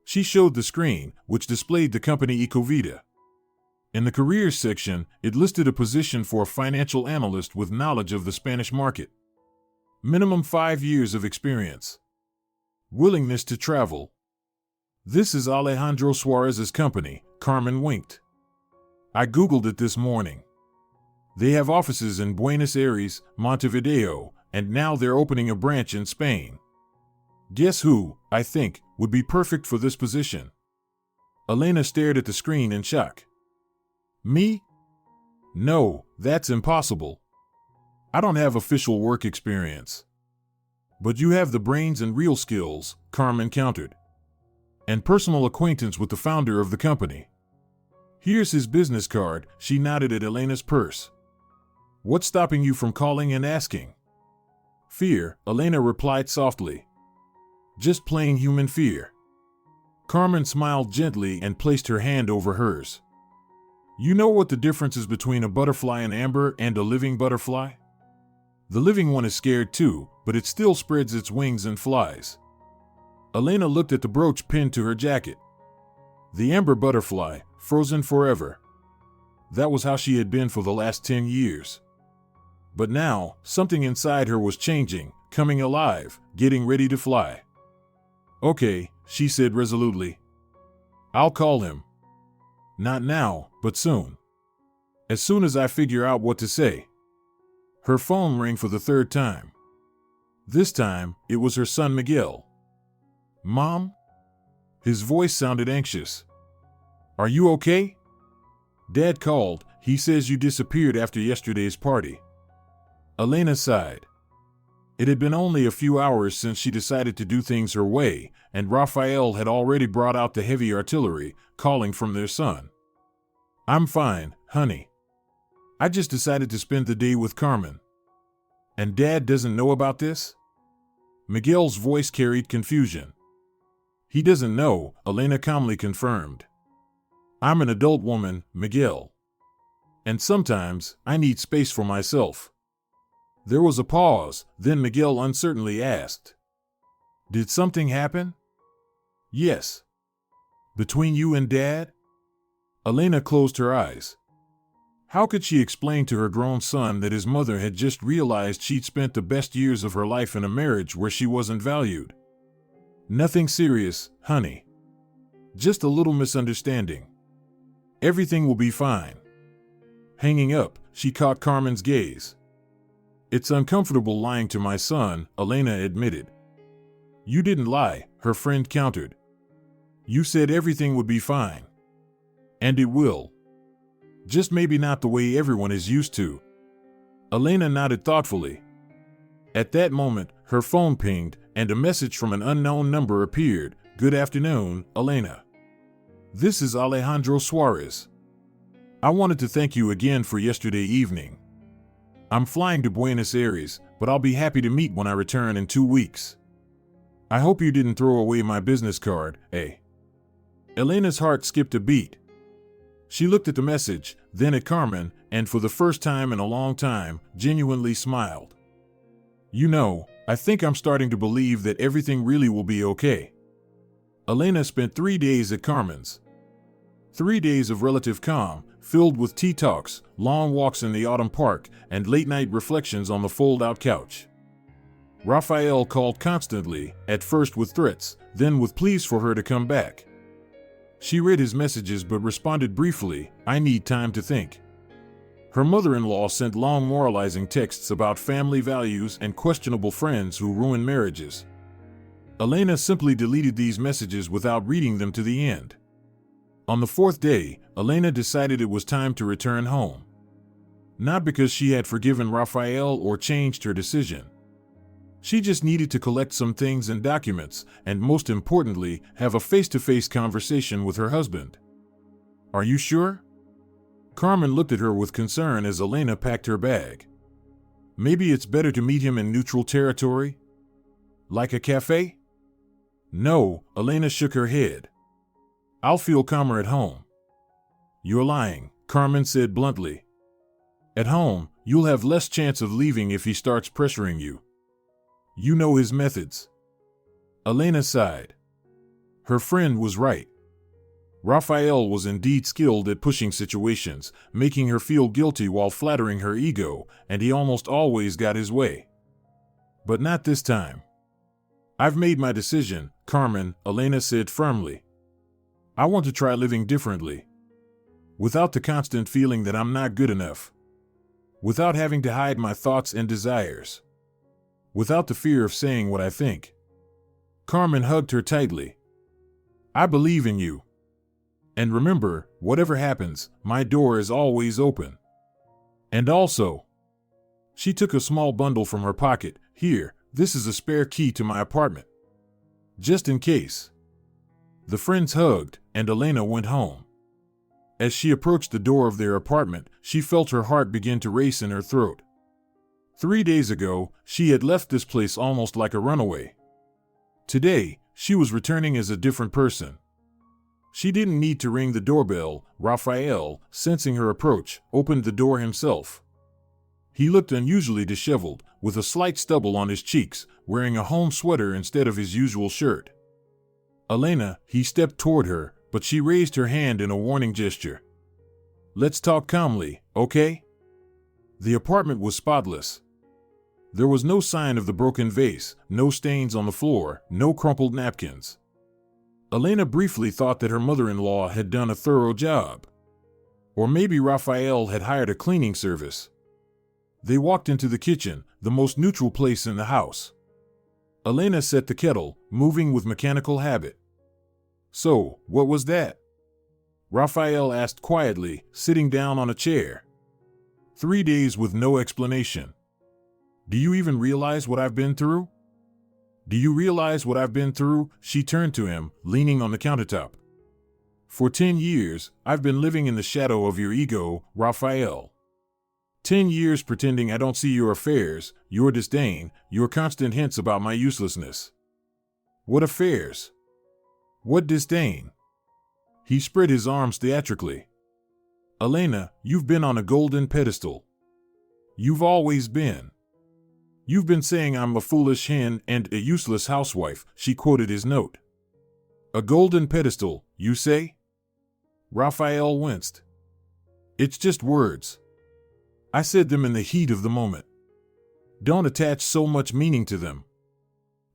She showed the screen, which displayed the company Ecovita. In the careers section, it listed a position for a financial analyst with knowledge of the Spanish market. Minimum 5 years of experience. Willingness to travel. This is Alejandro Suarez's company, Carmen winked. I googled it this morning. They have offices in Buenos Aires, Montevideo, and now they're opening a branch in Spain. Guess who, I think, would be perfect for this position? Elena stared at the screen in shock. Me? No, that's impossible. I don't have official work experience. But you have the brains and real skills, Carmen countered. And personal acquaintance with the founder of the company. Here's his business card, she nodded at Elena's purse. What's stopping you from calling and asking? Fear, Elena replied softly. Just plain human fear. Carmen smiled gently and placed her hand over hers. You know what the difference is between a butterfly in amber and a living butterfly? The living one is scared too, but it still spreads its wings and flies. Elena looked at the brooch pinned to her jacket. The amber butterfly, frozen forever. That was how she had been for the last 10 years. But now, something inside her was changing, coming alive, getting ready to fly. Okay, she said resolutely. I'll call him. Not now, but soon. As soon as I figure out what to say. Her phone rang for the third time. This time, it was her son Miguel. Mom? His voice sounded anxious. Are you okay? Dad called. He says you disappeared after yesterday's party. Elena sighed. It had been only a few hours since she decided to do things her way, and Raphael had already brought out the heavy artillery, calling from their son. I'm fine, honey. I just decided to spend the day with Carmen. And Dad doesn't know about this? Miguel's voice carried confusion. He doesn't know, Elena calmly confirmed. I'm an adult woman, Miguel. And sometimes, I need space for myself. There was a pause, then Miguel uncertainly asked. Did something happen? Yes. Between you and Dad? Elena closed her eyes. How could she explain to her grown son that his mother had just realized she'd spent the best years of her life in a marriage where she wasn't valued? Nothing serious, honey. Just a little misunderstanding. Everything will be fine. Hanging up, she caught Carmen's gaze. It's uncomfortable lying to my son, Elena admitted. You didn't lie, her friend countered. You said everything would be fine. And it will. Just maybe not the way everyone is used to. Elena nodded thoughtfully. At that moment, her phone pinged, and a message from an unknown number appeared. Good afternoon, Elena. This is Alejandro Suarez. I wanted to thank you again for yesterday evening. I'm flying to Buenos Aires, but I'll be happy to meet when I return in 2 weeks. I hope you didn't throw away my business card, eh? Elena's heart skipped a beat. She looked at the message, then at Carmen, and for the first time in a long time, genuinely smiled. You know, I think I'm starting to believe that everything really will be okay. Elena spent 3 days at Carmen's. 3 days of relative calm, filled with tea talks, long walks in the autumn park, and late-night reflections on the fold-out couch. Raphael called constantly, at first with threats, then with pleas for her to come back. She read his messages but responded briefly, I need time to think. Her mother-in-law sent long moralizing texts about family values and questionable friends who ruin marriages. Elena simply deleted these messages without reading them to the end. On the 4th day, Elena decided it was time to return home. Not because she had forgiven Raphael or changed her decision. She just needed to collect some things and documents, and most importantly, have a face-to-face conversation with her husband. Are you sure? Carmen looked at her with concern as Elena packed her bag. Maybe it's better to meet him in neutral territory? Like a cafe? No, Elena shook her head. I'll feel calmer at home. You're lying, Carmen said bluntly. At home, you'll have less chance of leaving if he starts pressuring you. You know his methods. Elena sighed. Her friend was right. Raphael was indeed skilled at pushing situations, making her feel guilty while flattering her ego, and he almost always got his way. But not this time. I've made my decision, Carmen, Elena said firmly. I want to try living differently. Without the constant feeling that I'm not good enough. Without having to hide my thoughts and desires. Without the fear of saying what I think. Carmen hugged her tightly. I believe in you. And remember, whatever happens, my door is always open. And also, she took a small bundle from her pocket. Here, this is a spare key to my apartment. Just in case. The friends hugged, and Elena went home. As she approached the door of their apartment, she felt her heart begin to race in her throat. 3 days ago, she had left this place almost like a runaway. Today, she was returning as a different person. She didn't need to ring the doorbell. Raphael, sensing her approach, opened the door himself. He looked unusually disheveled, with a slight stubble on his cheeks, wearing a home sweater instead of his usual shirt. Elena, he stepped toward her, but she raised her hand in a warning gesture. Let's talk calmly, okay? The apartment was spotless. There was no sign of the broken vase, no stains on the floor, no crumpled napkins. Elena briefly thought that her mother-in-law had done a thorough job. Or maybe Raphael had hired a cleaning service. They walked into the kitchen, the most neutral place in the house. Elena set the kettle, moving with mechanical habit. So, what was that? Raphael asked quietly, sitting down on a chair. 3 days with no explanation. Do you even realize what I've been through? Do you realize what I've been through? She turned to him, leaning on the countertop. For 10 years, I've been living in the shadow of your ego, Raphael. 10 years pretending I don't see your affairs, your disdain, your constant hints about my uselessness. What affairs? What disdain? He spread his arms theatrically. Elena, you've been on a golden pedestal. You've always been. You've been saying I'm a foolish hen and a useless housewife, she quoted his note. A golden pedestal, you say? Raphael winced. It's just words. I said them in the heat of the moment. Don't attach so much meaning to them.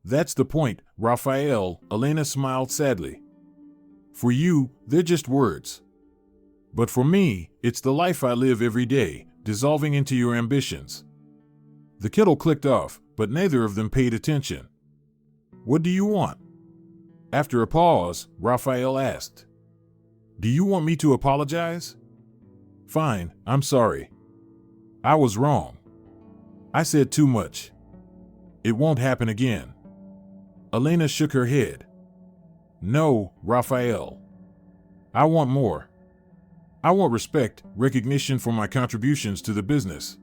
That's the point, Raphael, Elena smiled sadly. For you, they're just words. But for me, it's the life I live every day, dissolving into your ambitions. The kettle clicked off, but neither of them paid attention. What do you want? After a pause, Raphael asked. Do you want me to apologize? Fine, I'm sorry. I was wrong. I said too much. It won't happen again. Elena shook her head. No, Raphael. I want more. I want respect, recognition for my contributions to the business.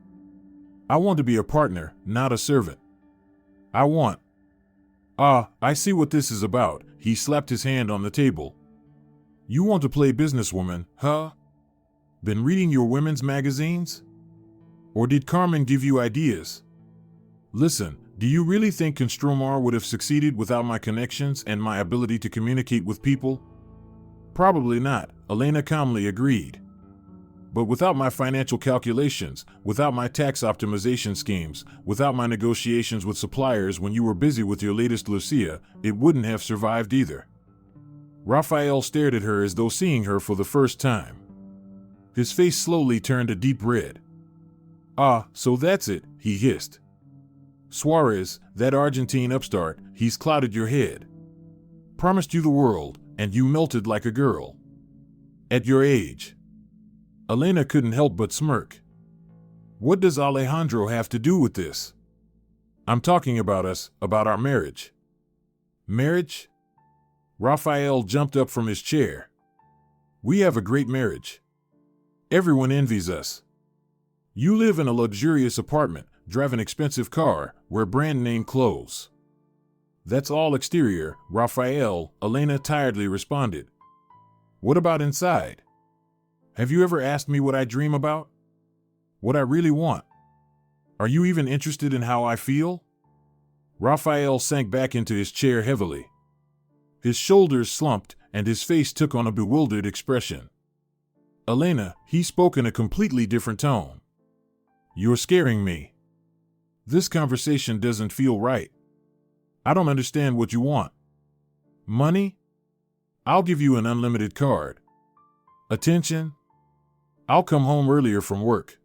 I want to be a partner, not a servant. I want... I see what this is about, he slapped his hand on the table. You want to play businesswoman, huh? Been reading your women's magazines? Or did Carmen give you ideas? Listen, do you really think Constromar would have succeeded without my connections and my ability to communicate with people? Probably not, Elena calmly agreed. But without my financial calculations, without my tax optimization schemes, without my negotiations with suppliers when you were busy with your latest Lucia, it wouldn't have survived either. Raphael stared at her as though seeing her for the first time. His face slowly turned a deep red. So that's it, he hissed. Suarez, that Argentine upstart, he's clouded your head. Promised you the world, and you melted like a girl. At your age. Elena couldn't help but smirk. What does Alejandro have to do with this? I'm talking about us, about our marriage. Marriage? Raphael jumped up from his chair. We have a great marriage. Everyone envies us. You live in a luxurious apartment, drive an expensive car, wear brand name clothes. That's all exterior, Raphael, Elena tiredly responded. What about inside? Have you ever asked me what I dream about? What I really want? Are you even interested in how I feel? Raphael sank back into his chair heavily. His shoulders slumped, and his face took on a bewildered expression. Elena, he spoke in a completely different tone. You're scaring me. This conversation doesn't feel right. I don't understand what you want. Money? I'll give you an unlimited card. Attention? I'll come home earlier from work.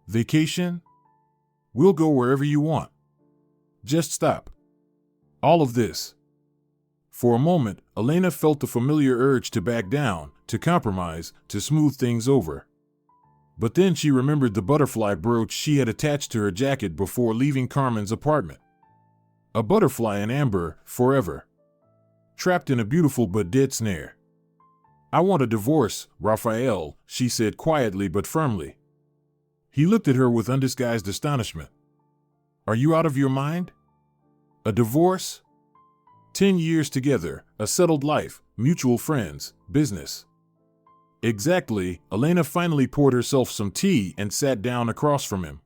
Vacation? We'll go wherever you want. Just stop. All of this. For a moment, Elena felt the familiar urge to back down, to compromise, to smooth things over. But then she remembered the butterfly brooch she had attached to her jacket before leaving Carmen's apartment. A butterfly in amber, forever. Trapped in a beautiful but dead snare. I want a divorce, Raphael, she said quietly but firmly. He looked at her with undisguised astonishment. Are you out of your mind? A divorce? 10 years together, a settled life, mutual friends, business. Exactly, Elena finally poured herself some tea and sat down across from him.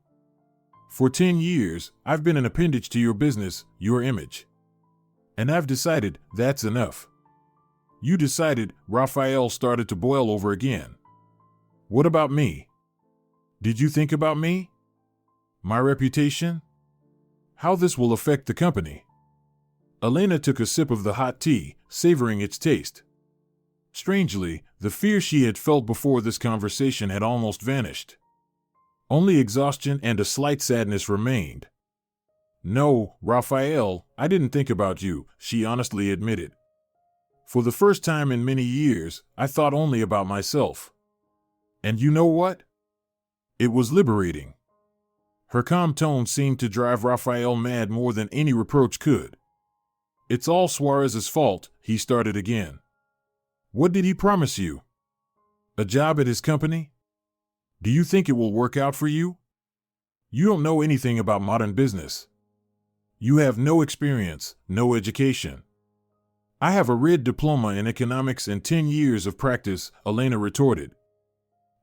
For 10 years, I've been an appendage to your business, your image. And I've decided that's enough. You decided, Raphael started to boil over again. What about me? Did you think about me? My reputation? How this will affect the company? Elena took a sip of the hot tea, savoring its taste. Strangely, the fear she had felt before this conversation had almost vanished. Only exhaustion and a slight sadness remained. No, Raphael, I didn't think about you, she honestly admitted. For the first time in many years, I thought only about myself. And you know what? It was liberating. Her calm tone seemed to drive Raphael mad more than any reproach could. It's all Suarez's fault, he started again. What did he promise you? A job at his company? Do you think it will work out for you? You don't know anything about modern business. You have no experience, no education. I have a red diploma in economics and 10 years of practice, Elena retorted.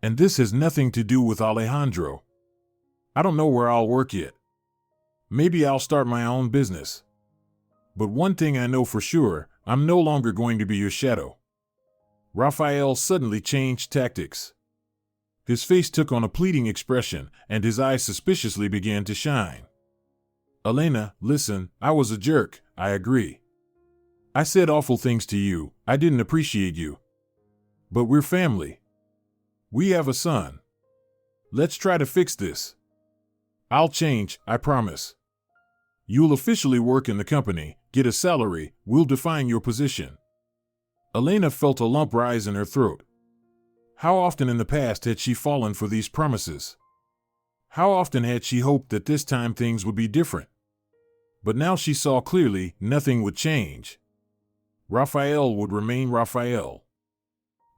And this has nothing to do with Alejandro. I don't know where I'll work yet. Maybe I'll start my own business. But one thing I know for sure, I'm no longer going to be your shadow. Raphael suddenly changed tactics. His face took on a pleading expression, and his eyes suspiciously began to shine. Elena, listen, I was a jerk, I agree. I said awful things to you, I didn't appreciate you. But we're family. We have a son. Let's try to fix this. I'll change, I promise. You'll officially work in the company, get a salary, we'll define your position. Elena felt a lump rise in her throat. How often in the past had she fallen for these promises? How often had she hoped that this time things would be different? But now she saw clearly nothing would change. Raphael would remain Raphael.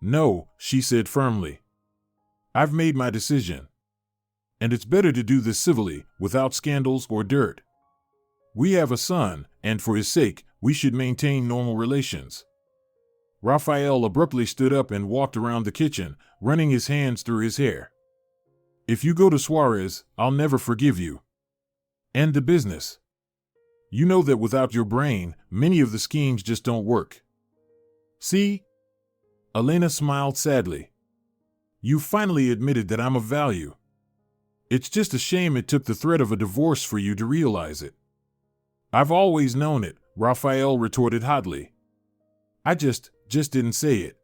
No, she said firmly. I've made my decision. And it's better to do this civilly, without scandals or dirt. We have a son, and for his sake, we should maintain normal relations. Raphael abruptly stood up and walked around the kitchen, running his hands through his hair. If you go to Suarez, I'll never forgive you. End the business. You know that without your brain, many of the schemes just don't work. See? Elena smiled sadly. You finally admitted that I'm of value. It's just a shame it took the threat of a divorce for you to realize it. I've always known it, Raphael retorted hotly. I just didn't say it.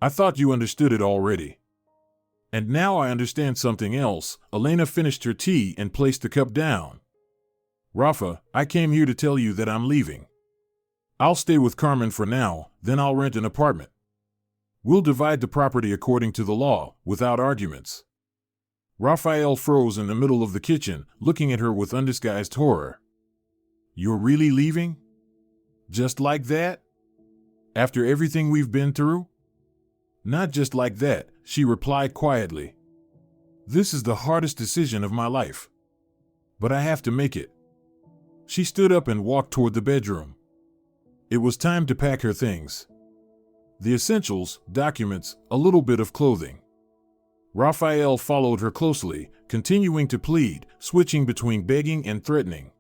I thought you understood it already. And now I understand something else. Elena finished her tea and placed the cup down. Rafa, I came here to tell you that I'm leaving. I'll stay with Carmen for now, then I'll rent an apartment. We'll divide the property according to the law, without arguments. Raphael froze in the middle of the kitchen, looking at her with undisguised horror. You're really leaving? Just like that? After everything we've been through? Not just like that, she replied quietly. This is the hardest decision of my life. But I have to make it. She stood up and walked toward the bedroom. It was time to pack her things. The essentials, documents, a little bit of clothing. Raphael followed her closely, continuing to plead, switching between begging and threatening.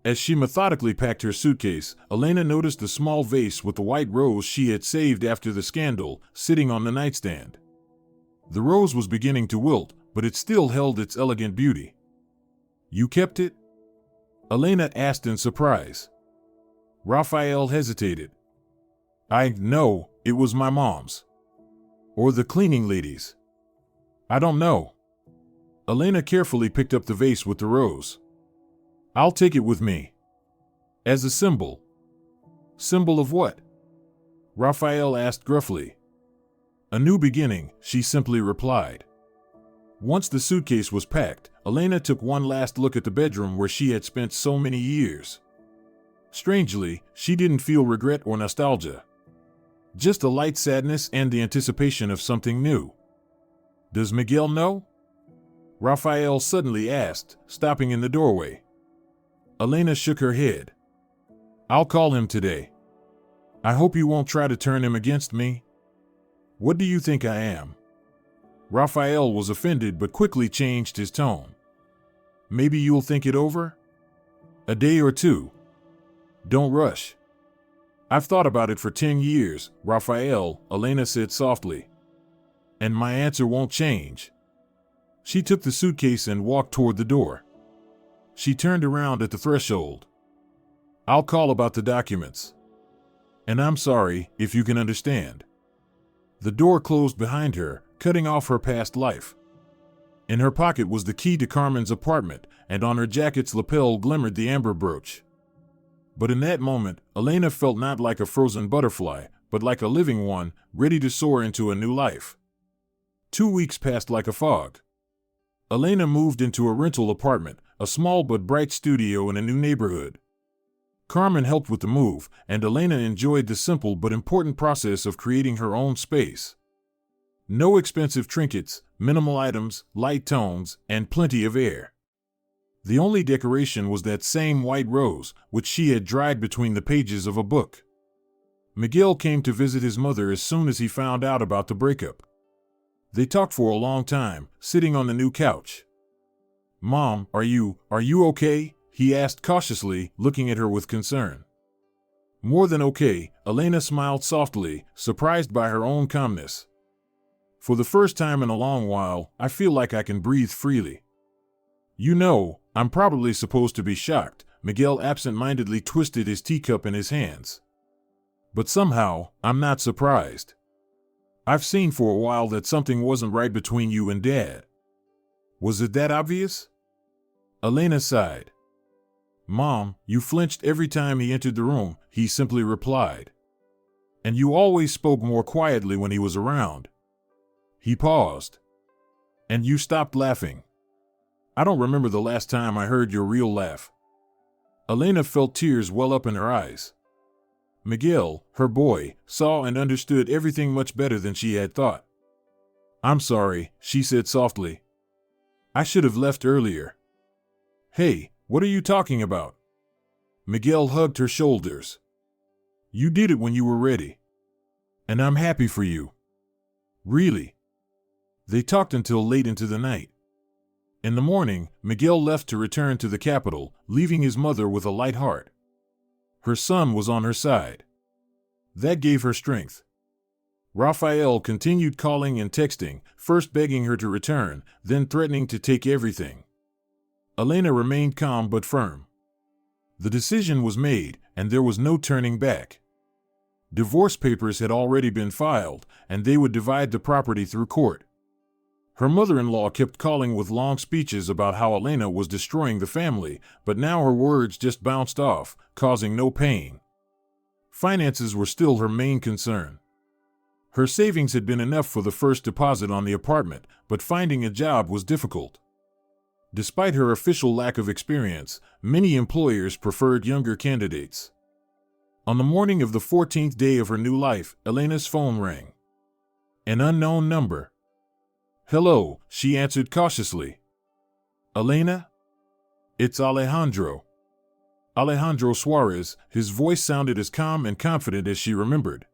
As she methodically packed her suitcase, Elena noticed the small vase with the white rose she had saved after the scandal, sitting on the nightstand. The rose was beginning to wilt, but it still held its elegant beauty. You kept it? Elena asked in surprise. Raphael hesitated. No, it was my mom's. Or the cleaning lady's. I don't know. Elena carefully picked up the vase with the rose. I'll take it with me. As a symbol. Symbol of what? Raphael asked gruffly. A new beginning, she simply replied. Once the suitcase was packed, Elena took one last look at the bedroom where she had spent so many years. Strangely, she didn't feel regret or nostalgia. Just a light sadness and the anticipation of something new. Does Miguel know? Raphael suddenly asked, stopping in the doorway. Elena shook her head. I'll call him today. I hope you won't try to turn him against me. What do you think I am? Raphael was offended but quickly changed his tone. Maybe you'll think it over? A day or two. Don't rush. I've thought about it for 10 years, Raphael, Elena said softly. And my answer won't change. She took the suitcase and walked toward the door. She turned around at the threshold. I'll call about the documents. And I'm sorry, if you can understand. The door closed behind her, cutting off her past life. In her pocket was the key to Carmen's apartment, and on her jacket's lapel glimmered the amber brooch. But in that moment, Elena felt not like a frozen butterfly, but like a living one, ready to soar into a new life. 2 weeks passed like a fog. Elena moved into a rental apartment, a small but bright studio in a new neighborhood. Carmen helped with the move, and Elena enjoyed the simple but important process of creating her own space. No expensive trinkets, minimal items, light tones, and plenty of air. The only decoration was that same white rose, which she had dried between the pages of a book. Miguel came to visit his mother as soon as he found out about the breakup. They talked for a long time, sitting on the new couch. "Mom, are you okay?" he asked cautiously, looking at her with concern. "More than okay," Elena smiled softly, surprised by her own calmness. "For the first time in a long while, I feel like I can breathe freely." "You know, I'm probably supposed to be shocked," Miguel absent-mindedly twisted his teacup in his hands. "But somehow, I'm not surprised. I've seen for a while that something wasn't right between you and Dad." "Was it that obvious?" Elena sighed. "Mom, you flinched every time he entered the room," he simply replied. "And you always spoke more quietly when he was around." He paused. "And you stopped laughing. I don't remember the last time I heard your real laugh." Elena felt tears well up in her eyes. Miguel, her boy, saw and understood everything much better than she had thought. "I'm sorry," she said softly. "I should have left earlier." "Hey, what are you talking about?" Miguel hugged her shoulders. "You did it when you were ready. And I'm happy for you. Really." They talked until late into the night. In the morning, Miguel left to return to the capital, leaving his mother with a light heart. Her son was on her side. That gave her strength. Rafael continued calling and texting, first begging her to return, then threatening to take everything. Elena remained calm but firm. The decision was made, and there was no turning back. Divorce papers had already been filed, and they would divide the property through court. Her mother-in-law kept calling with long speeches about how Elena was destroying the family, but now her words just bounced off, causing no pain. Finances were still her main concern. Her savings had been enough for the first deposit on the apartment, but finding a job was difficult. Despite her official lack of experience, many employers preferred younger candidates. On the morning of the 14th day of her new life, Elena's phone rang. An unknown number. "Hello," she answered cautiously. "Elena?" "It's Alejandro." Alejandro Suarez, his voice sounded as calm and confident as she remembered.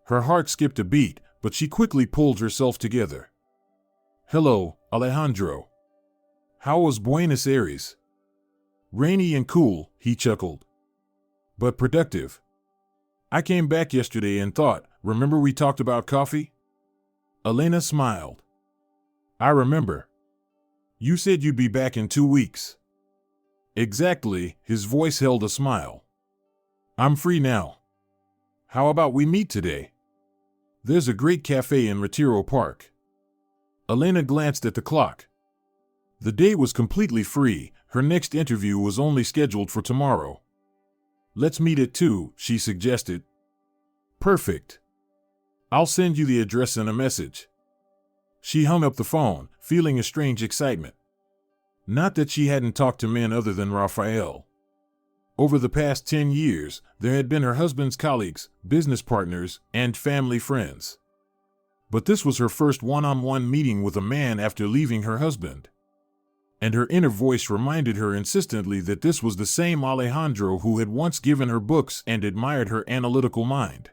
Her heart skipped a beat, but she quickly pulled herself together. "Hello, Alejandro. How was Buenos Aires?" "Rainy and cool," he chuckled. "But productive. I came back yesterday and thought, remember we talked about coffee?" Elena smiled. "I remember. You said you'd be back in 2 weeks." "Exactly," his voice held a smile. "I'm free now. How about we meet today? There's a great cafe in Retiro Park." Elena glanced at the clock. The day was completely free, her next interview was only scheduled for tomorrow. "Let's meet at 2, she suggested. "Perfect. I'll send you the address and a message." She hung up the phone, feeling a strange excitement. Not that she hadn't talked to men other than Rafael. Over the past 10 years, there had been her husband's colleagues, business partners, and family friends. But this was her first one-on-one meeting with a man after leaving her husband. And her inner voice reminded her insistently that this was the same Alejandro who had once given her books and admired her analytical mind.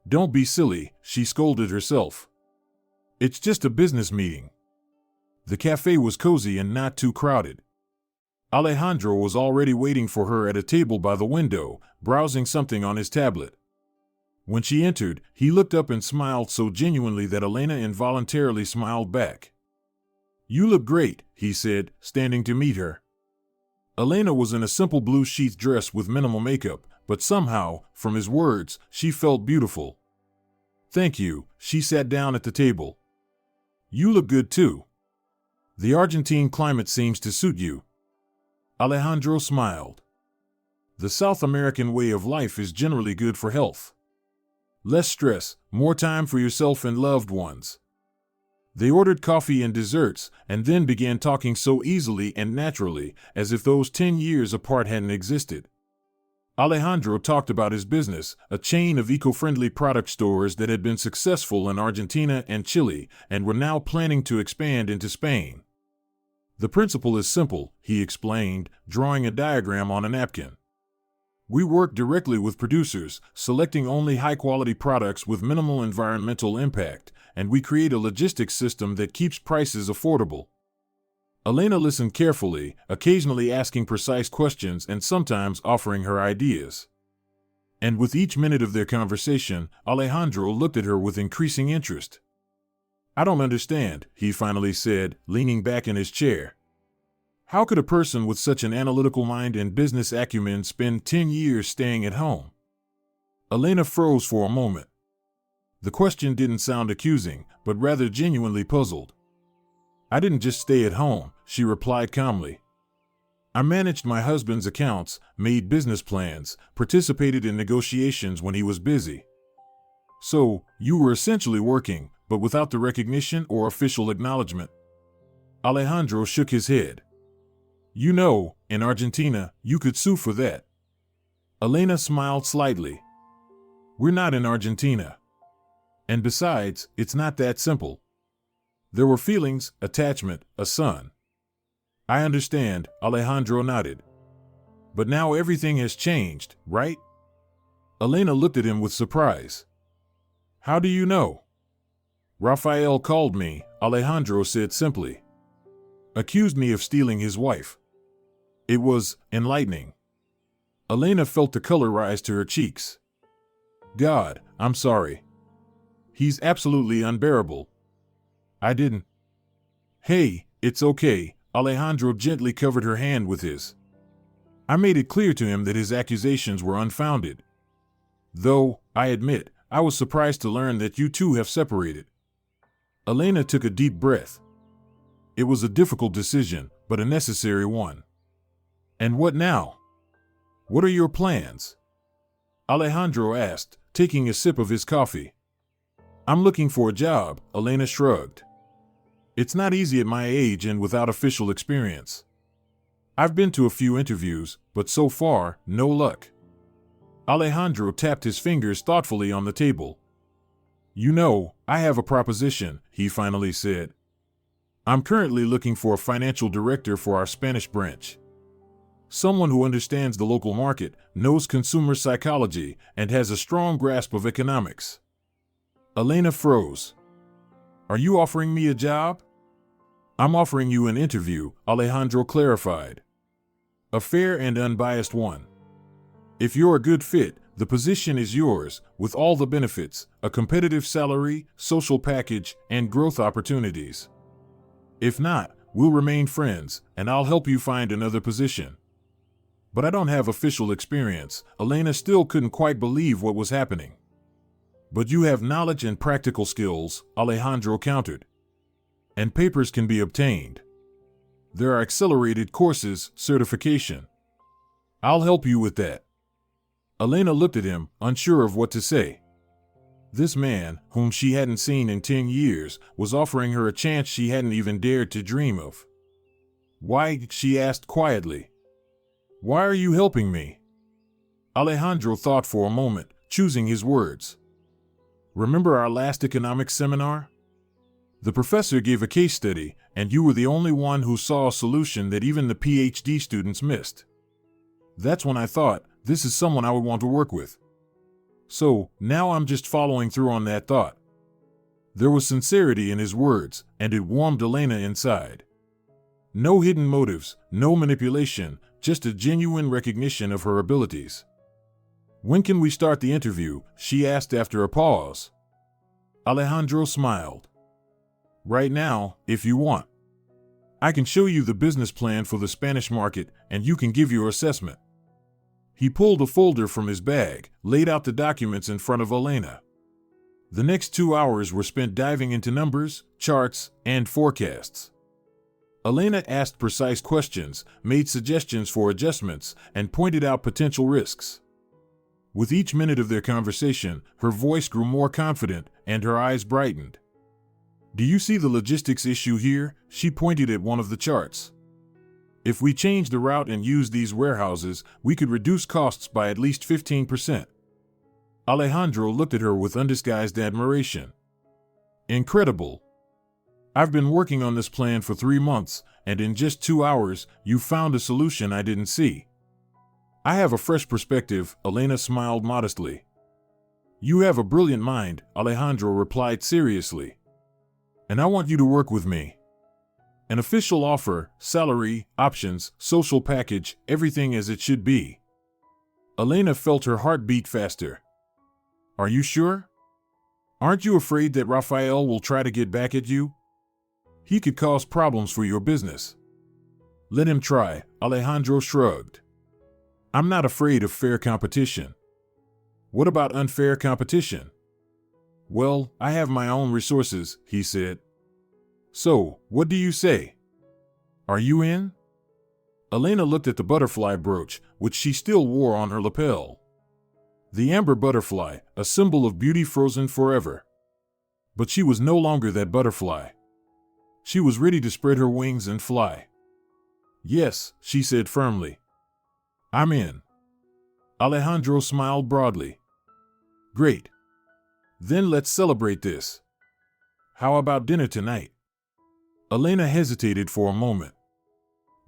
"Don't be silly," she scolded herself. "It's just a business meeting." The cafe was cozy and not too crowded. Alejandro was already waiting for her at a table by the window, browsing something on his tablet. When she entered, he looked up and smiled so genuinely that Elena involuntarily smiled back. "You look great," he said, standing to meet her. Elena was in a simple blue sheath dress with minimal makeup, but somehow, from his words, she felt beautiful. "Thank you," she sat down at the table. "You look good too. The Argentine climate seems to suit you." Alejandro smiled. The South American way of life is generally good for health. Less stress, more time for yourself and loved ones. They ordered coffee and desserts, and then began talking so easily and naturally, as if those 10 years apart hadn't existed. Alejandro talked about his business, a chain of eco-friendly product stores that had been successful in Argentina and Chile, and were now planning to expand into Spain. The principle is simple, he explained, drawing a diagram on a napkin. We work directly with producers, selecting only high-quality products with minimal environmental impact, and we create a logistics system that keeps prices affordable. Elena listened carefully, occasionally asking precise questions and sometimes offering her ideas. And with each minute of their conversation, Alejandro looked at her with increasing interest. I don't understand, he finally said, leaning back in his chair. How could a person with such an analytical mind and business acumen spend 10 years staying at home? Elena froze for a moment. The question didn't sound accusing, but rather genuinely puzzled. I didn't just stay at home, she replied calmly. I managed my husband's accounts, made business plans, participated in negotiations when he was busy. So, you were essentially working, but without the recognition or official acknowledgement. Alejandro shook his head. You know, in Argentina, you could sue for that. Elena smiled slightly. We're not in Argentina. And besides, it's not that simple. There were feelings, attachment, a son. I understand, Alejandro nodded. But now everything has changed, right? Elena looked at him with surprise. How do you know? Rafael called me, Alejandro said simply. Accused me of stealing his wife. It was enlightening. Elena felt the color rise to her cheeks. God, I'm sorry. He's absolutely unbearable. I didn't. Hey, it's okay, Alejandro gently covered her hand with his. I made it clear to him that his accusations were unfounded. Though, I admit, I was surprised to learn that you two have separated. Elena took a deep breath. It was a difficult decision, but a necessary one. And what now? What are your plans? Alejandro asked, taking a sip of his coffee. I'm looking for a job, Elena shrugged. It's not easy at my age and without official experience. I've been to a few interviews, but so far, no luck. Alejandro tapped his fingers thoughtfully on the table. You know, I have a proposition, he finally said. I'm currently looking for a financial director for our Spanish branch. Someone who understands the local market, knows consumer psychology, and has a strong grasp of economics. Elena froze. Are you offering me a job? I'm offering you an interview, Alejandro clarified. A fair and unbiased one. If you're a good fit, the position is yours, with all the benefits, a competitive salary, social package, and growth opportunities. If not, we'll remain friends, and I'll help you find another position. But I don't have official experience. Elena still couldn't quite believe what was happening. But you have knowledge and practical skills, Alejandro countered. And papers can be obtained. There are accelerated courses, certification. I'll help you with that. Elena looked at him, unsure of what to say. This man, whom she hadn't seen in 10 years, was offering her a chance she hadn't even dared to dream of. Why, she asked quietly. Why are you helping me? Alejandro thought for a moment, choosing his words. Remember our last economics seminar? The professor gave a case study, and you were the only one who saw a solution that even the PhD students missed. That's when I thought, this is someone I would want to work with. So, now I'm just following through on that thought. There was sincerity in his words, and it warmed Elena inside. No hidden motives, no manipulation, just a genuine recognition of her abilities. When can we start the interview? She asked after a pause. Alejandro smiled. Right now, if you want. I can show you the business plan for the Spanish market, and you can give your assessment. He pulled a folder from his bag, laid out the documents in front of Elena. The next 2 hours were spent diving into numbers, charts, and forecasts. Elena asked precise questions, made suggestions for adjustments, and pointed out potential risks. With each minute of their conversation, her voice grew more confident and her eyes brightened. "Do you see the logistics issue here?" She pointed at one of the charts. "If we change the route and use these warehouses, we could reduce costs by at least 15%. Alejandro looked at her with undisguised admiration. "Incredible. I've been working on this plan for 3 months, and in just 2 hours, you found a solution I didn't see." "I have a fresh perspective," Elena smiled modestly. "You have a brilliant mind," Alejandro replied seriously. "And I want you to work with me. An official offer, salary, options, social package, everything as it should be." Elena felt her heart beat faster. "Are you sure? Aren't you afraid that Rafael will try to get back at you? He could cause problems for your business." "Let him try," Alejandro shrugged. "I'm not afraid of fair competition." "What about unfair competition?" "Well, I have my own resources," he said. "So, what do you say? Are you in?" Elena looked at the butterfly brooch, which she still wore on her lapel. The amber butterfly, a symbol of beauty frozen forever. But she was no longer that butterfly. She was ready to spread her wings and fly. "Yes," she said firmly. "I'm in." Alejandro smiled broadly. "Great. Then let's celebrate this. How about dinner tonight?" Elena hesitated for a moment.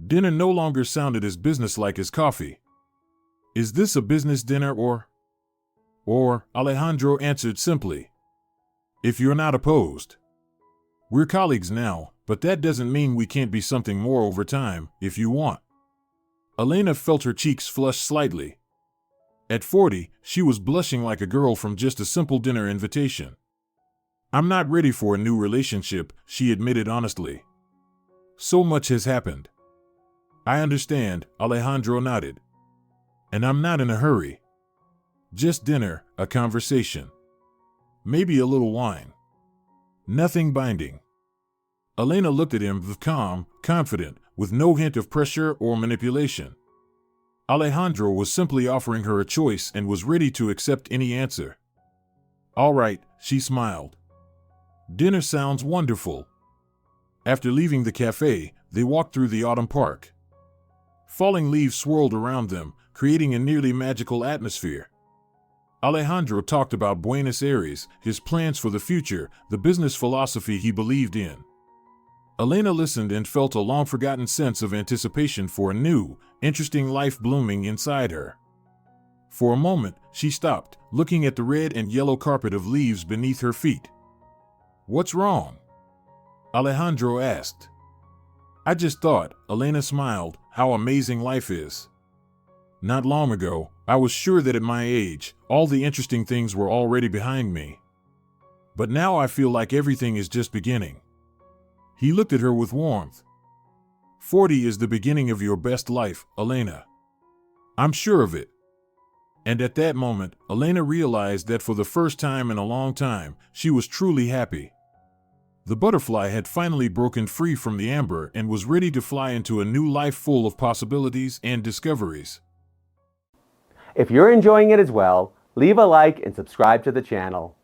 Dinner no longer sounded as businesslike as coffee. "Is this a business dinner or?" Alejandro answered simply. "If you're not opposed. We're colleagues now, but that doesn't mean we can't be something more over time, if you want." Elena felt her cheeks flush slightly. At 40, she was blushing like a girl from just a simple dinner invitation. "I'm not ready for a new relationship," she admitted honestly. "So much has happened." "I understand," Alejandro nodded. "And I'm not in a hurry. Just dinner, a conversation. Maybe a little wine. Nothing binding." Elena looked at him with calm, confident, with no hint of pressure or manipulation. Alejandro was simply offering her a choice and was ready to accept any answer. "All right," she smiled. "Dinner sounds wonderful." After leaving the cafe, they walked through the autumn park. Falling leaves swirled around them, creating a nearly magical atmosphere. Alejandro talked about Buenos Aires, his plans for the future, the business philosophy he believed in. Elena listened and felt a long-forgotten sense of anticipation for a new, interesting life blooming inside her. For a moment, she stopped, looking at the red and yellow carpet of leaves beneath her feet. "What's wrong?" Alejandro asked. "I just thought," Elena smiled, "how amazing life is. Not long ago, I was sure that at my age, all the interesting things were already behind me. But now I feel like everything is just beginning." He looked at her with warmth. 40 is the beginning of your best life, Elena. I'm sure of it." And at that moment, Elena realized that for the first time in a long time, she was truly happy. The butterfly had finally broken free from the amber and was ready to fly into a new life full of possibilities and discoveries. If you're enjoying it as well, leave a like and subscribe to the channel.